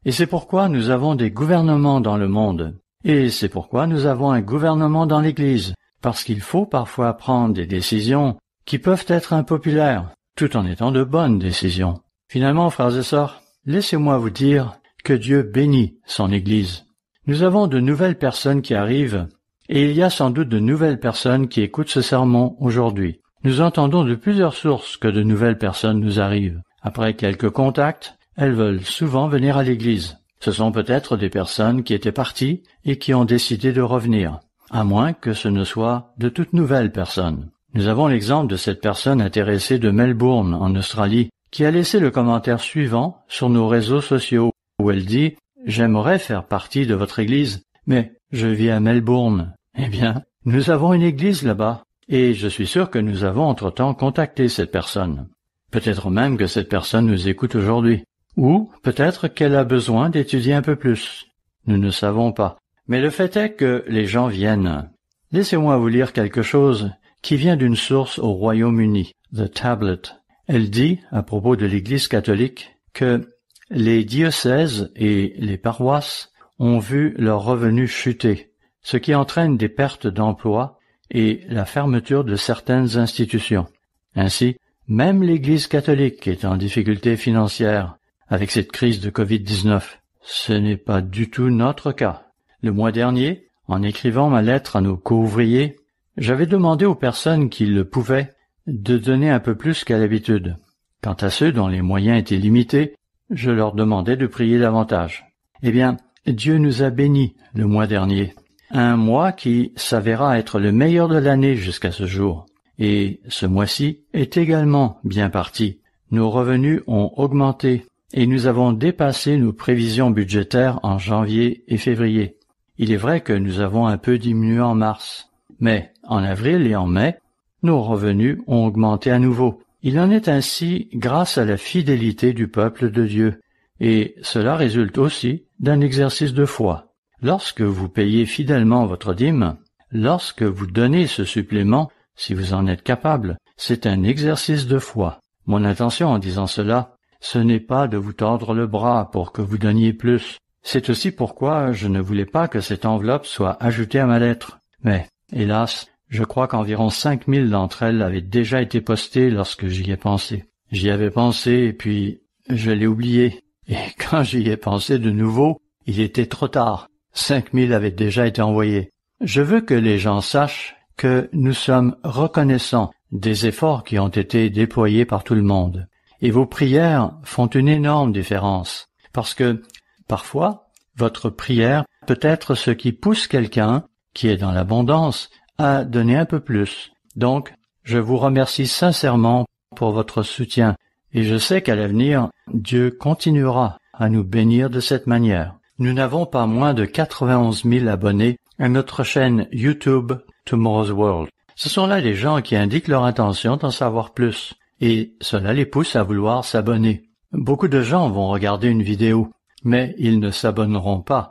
Et c'est pourquoi nous avons des gouvernements dans le monde. Et c'est pourquoi nous avons un gouvernement dans l'Église, parce qu'il faut parfois prendre des décisions qui peuvent être impopulaires, tout en étant de bonnes décisions. Finalement, frères et sœurs, laissez-moi vous dire que Dieu bénit son Église. Nous avons de nouvelles personnes qui arrivent, et il y a sans doute de nouvelles personnes qui écoutent ce sermon aujourd'hui. Nous entendons de plusieurs sources que de nouvelles personnes nous arrivent. Après quelques contacts, elles veulent souvent venir à l'Église. Ce sont peut-être des personnes qui étaient parties et qui ont décidé de revenir, à moins que ce ne soit de toutes nouvelles personnes. Nous avons l'exemple de cette personne intéressée de Melbourne, en Australie, qui a laissé le commentaire suivant sur nos réseaux sociaux, où elle dit « J'aimerais faire partie de votre église, mais je vis à Melbourne. » Eh bien, nous avons une église là-bas, et je suis sûr que nous avons entre-temps contacté cette personne. Peut-être même que cette personne nous écoute aujourd'hui. Ou peut-être qu'elle a besoin d'étudier un peu plus. Nous ne savons pas. Mais le fait est que les gens viennent. Laissez-moi vous lire quelque chose qui vient d'une source au Royaume-Uni, The Tablet. Elle dit, à propos de l'Église catholique, que les diocèses et les paroisses ont vu leurs revenus chuter, ce qui entraîne des pertes d'emplois et la fermeture de certaines institutions. Ainsi, même l'Église catholique est en difficulté financière avec cette crise de Covid-19. Ce n'est pas du tout notre cas. Le mois dernier, en écrivant ma lettre à nos co-ouvriers, j'avais demandé aux personnes qui le pouvaient de donner un peu plus qu'à l'habitude. Quant à ceux dont les moyens étaient limités, je leur demandais de prier davantage. Eh bien, Dieu nous a bénis le mois dernier. Un mois qui s'avéra être le meilleur de l'année jusqu'à ce jour. Et ce mois-ci est également bien parti. Nos revenus ont augmenté et nous avons dépassé nos prévisions budgétaires en janvier et février. Il est vrai que nous avons un peu diminué en mars, mais en avril et en mai, nos revenus ont augmenté à nouveau. Il en est ainsi grâce à la fidélité du peuple de Dieu, et cela résulte aussi d'un exercice de foi. Lorsque vous payez fidèlement votre dîme, lorsque vous donnez ce supplément, si vous en êtes capable, c'est un exercice de foi. Mon intention en disant cela, ce n'est pas de vous tordre le bras pour que vous donniez plus. C'est aussi pourquoi je ne voulais pas que cette enveloppe soit ajoutée à ma lettre. Mais, hélas, je crois qu'environ 5000 d'entre elles avaient déjà été postées lorsque j'y ai pensé. J'y avais pensé et puis je l'ai oublié. Et quand j'y ai pensé de nouveau, il était trop tard. 5000 avaient déjà été envoyés. Je veux que les gens sachent que nous sommes reconnaissants des efforts qui ont été déployés par tout le monde. Et vos prières font une énorme différence, parce que, parfois, votre prière peut être ce qui pousse quelqu'un, qui est dans l'abondance, à donner un peu plus. Donc, je vous remercie sincèrement pour votre soutien, et je sais qu'à l'avenir, Dieu continuera à nous bénir de cette manière. Nous n'avons pas moins de 91 000 abonnés à notre chaîne YouTube Tomorrow's World. Ce sont là les gens qui indiquent leur intention d'en savoir plus, et cela les pousse à vouloir s'abonner. Beaucoup de gens vont regarder une vidéo, mais ils ne s'abonneront pas.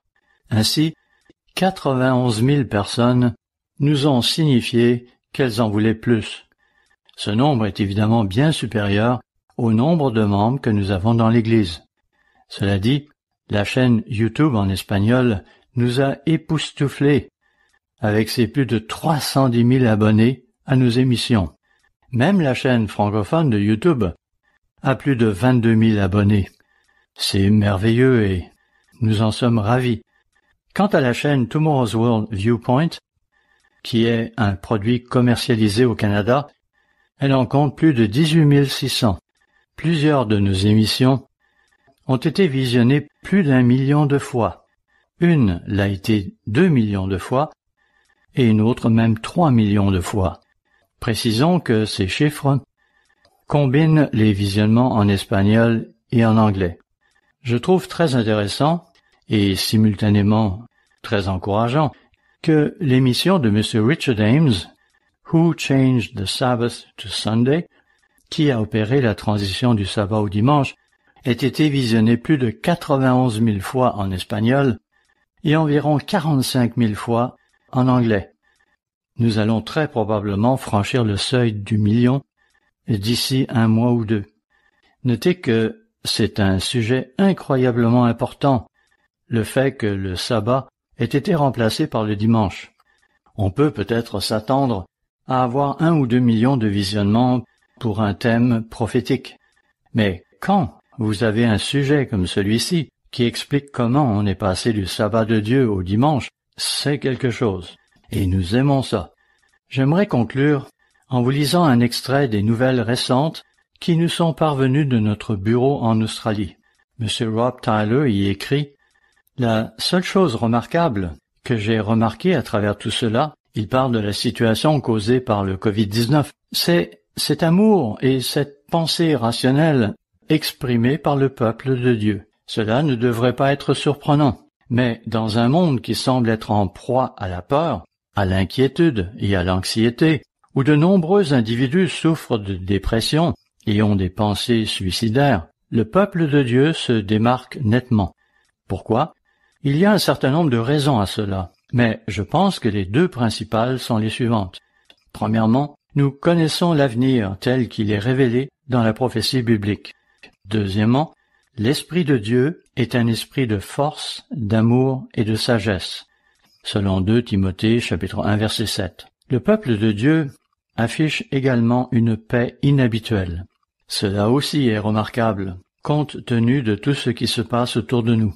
Ainsi, 91 000 personnes nous ont signifié qu'elles en voulaient plus. Ce nombre est évidemment bien supérieur au nombre de membres que nous avons dans l'Église. Cela dit, la chaîne YouTube en espagnol nous a époustouflés avec ses plus de 310 000 abonnés à nos émissions. Même la chaîne francophone de YouTube a plus de 22 000 abonnés. C'est merveilleux et nous en sommes ravis. Quant à la chaîne Tomorrow's World Viewpoint, qui est un produit commercialisé au Canada, elle en compte plus de 18 600. Plusieurs de nos émissions ont été visionnées plus d'1 million de fois. Une l'a été 2 millions de fois et une autre même 3 millions de fois. Précisons que ces chiffres combinent les visionnements en espagnol et en anglais. Je trouve très intéressant et simultanément très encourageant que l'émission de M. Richard Ames, Who Changed the Sabbath to Sunday, qui a opéré la transition du sabbat au dimanche, ait été visionnée plus de 91 000 fois en espagnol et environ 45 000 fois en anglais. Nous allons très probablement franchir le seuil du million d'ici un mois ou deux. Notez que c'est un sujet incroyablement important, le fait que le sabbat ait été remplacé par le dimanche. On peut peut-être s'attendre à avoir 1 ou 2 millions de visionnements pour un thème prophétique. Mais quand vous avez un sujet comme celui-ci qui explique comment on est passé du sabbat de Dieu au dimanche, c'est quelque chose. Et nous aimons ça. J'aimerais conclure en vous lisant un extrait des nouvelles récentes qui nous sont parvenues de notre bureau en Australie. M. Rob Tyler y écrit « La seule chose remarquable que j'ai remarquée à travers tout cela, il parle de la situation causée par le Covid-19, c'est cet amour et cette pensée rationnelle exprimée par le peuple de Dieu. Cela ne devrait pas être surprenant, mais dans un monde qui semble être en proie à la peur, à l'inquiétude et à l'anxiété, où de nombreux individus souffrent de dépression et ont des pensées suicidaires, le peuple de Dieu se démarque nettement. Pourquoi? Il y a un certain nombre de raisons à cela, mais je pense que les deux principales sont les suivantes. Premièrement, nous connaissons l'avenir tel qu'il est révélé dans la prophétie biblique. Deuxièmement, l'Esprit de Dieu est un esprit de force, d'amour et de sagesse. Selon 2 Timothée, chapitre 1, verset 7. Le peuple de Dieu affiche également une paix inhabituelle. Cela aussi est remarquable, compte tenu de tout ce qui se passe autour de nous.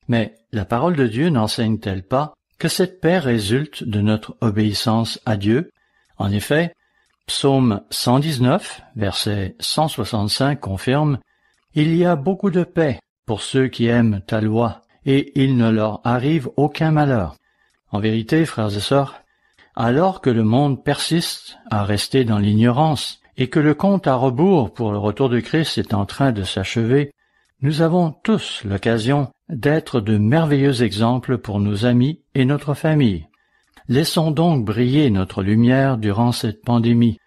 Mais la parole de Dieu n'enseigne-t-elle pas que cette paix résulte de notre obéissance à Dieu? En effet, Psaume 119, verset 165 confirme « Il y a beaucoup de paix pour ceux qui aiment ta loi, et il ne leur arrive aucun malheur. » En vérité, frères et sœurs, alors que le monde persiste à rester dans l'ignorance et que le compte à rebours pour le retour de Christ est en train de s'achever, nous avons tous l'occasion d'être de merveilleux exemples pour nos amis et notre famille. Laissons donc briller notre lumière durant cette pandémie.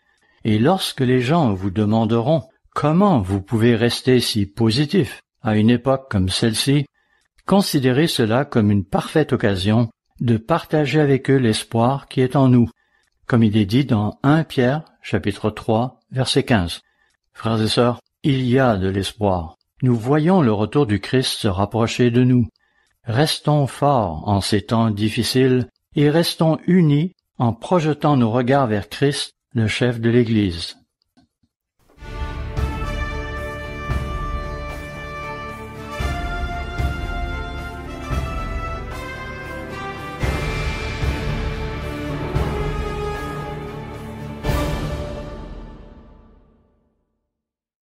Et lorsque les gens vous demanderont comment vous pouvez rester si positif à une époque comme celle-ci, considérez cela comme une parfaite occasion de partager avec eux l'espoir qui est en nous, comme il est dit dans 1 Pierre, chapitre 3, verset 15. Frères et sœurs, il y a de l'espoir. Nous voyons le retour du Christ se rapprocher de nous. Restons forts en ces temps difficiles et restons unis en projetant nos regards vers Christ, le chef de l'Église.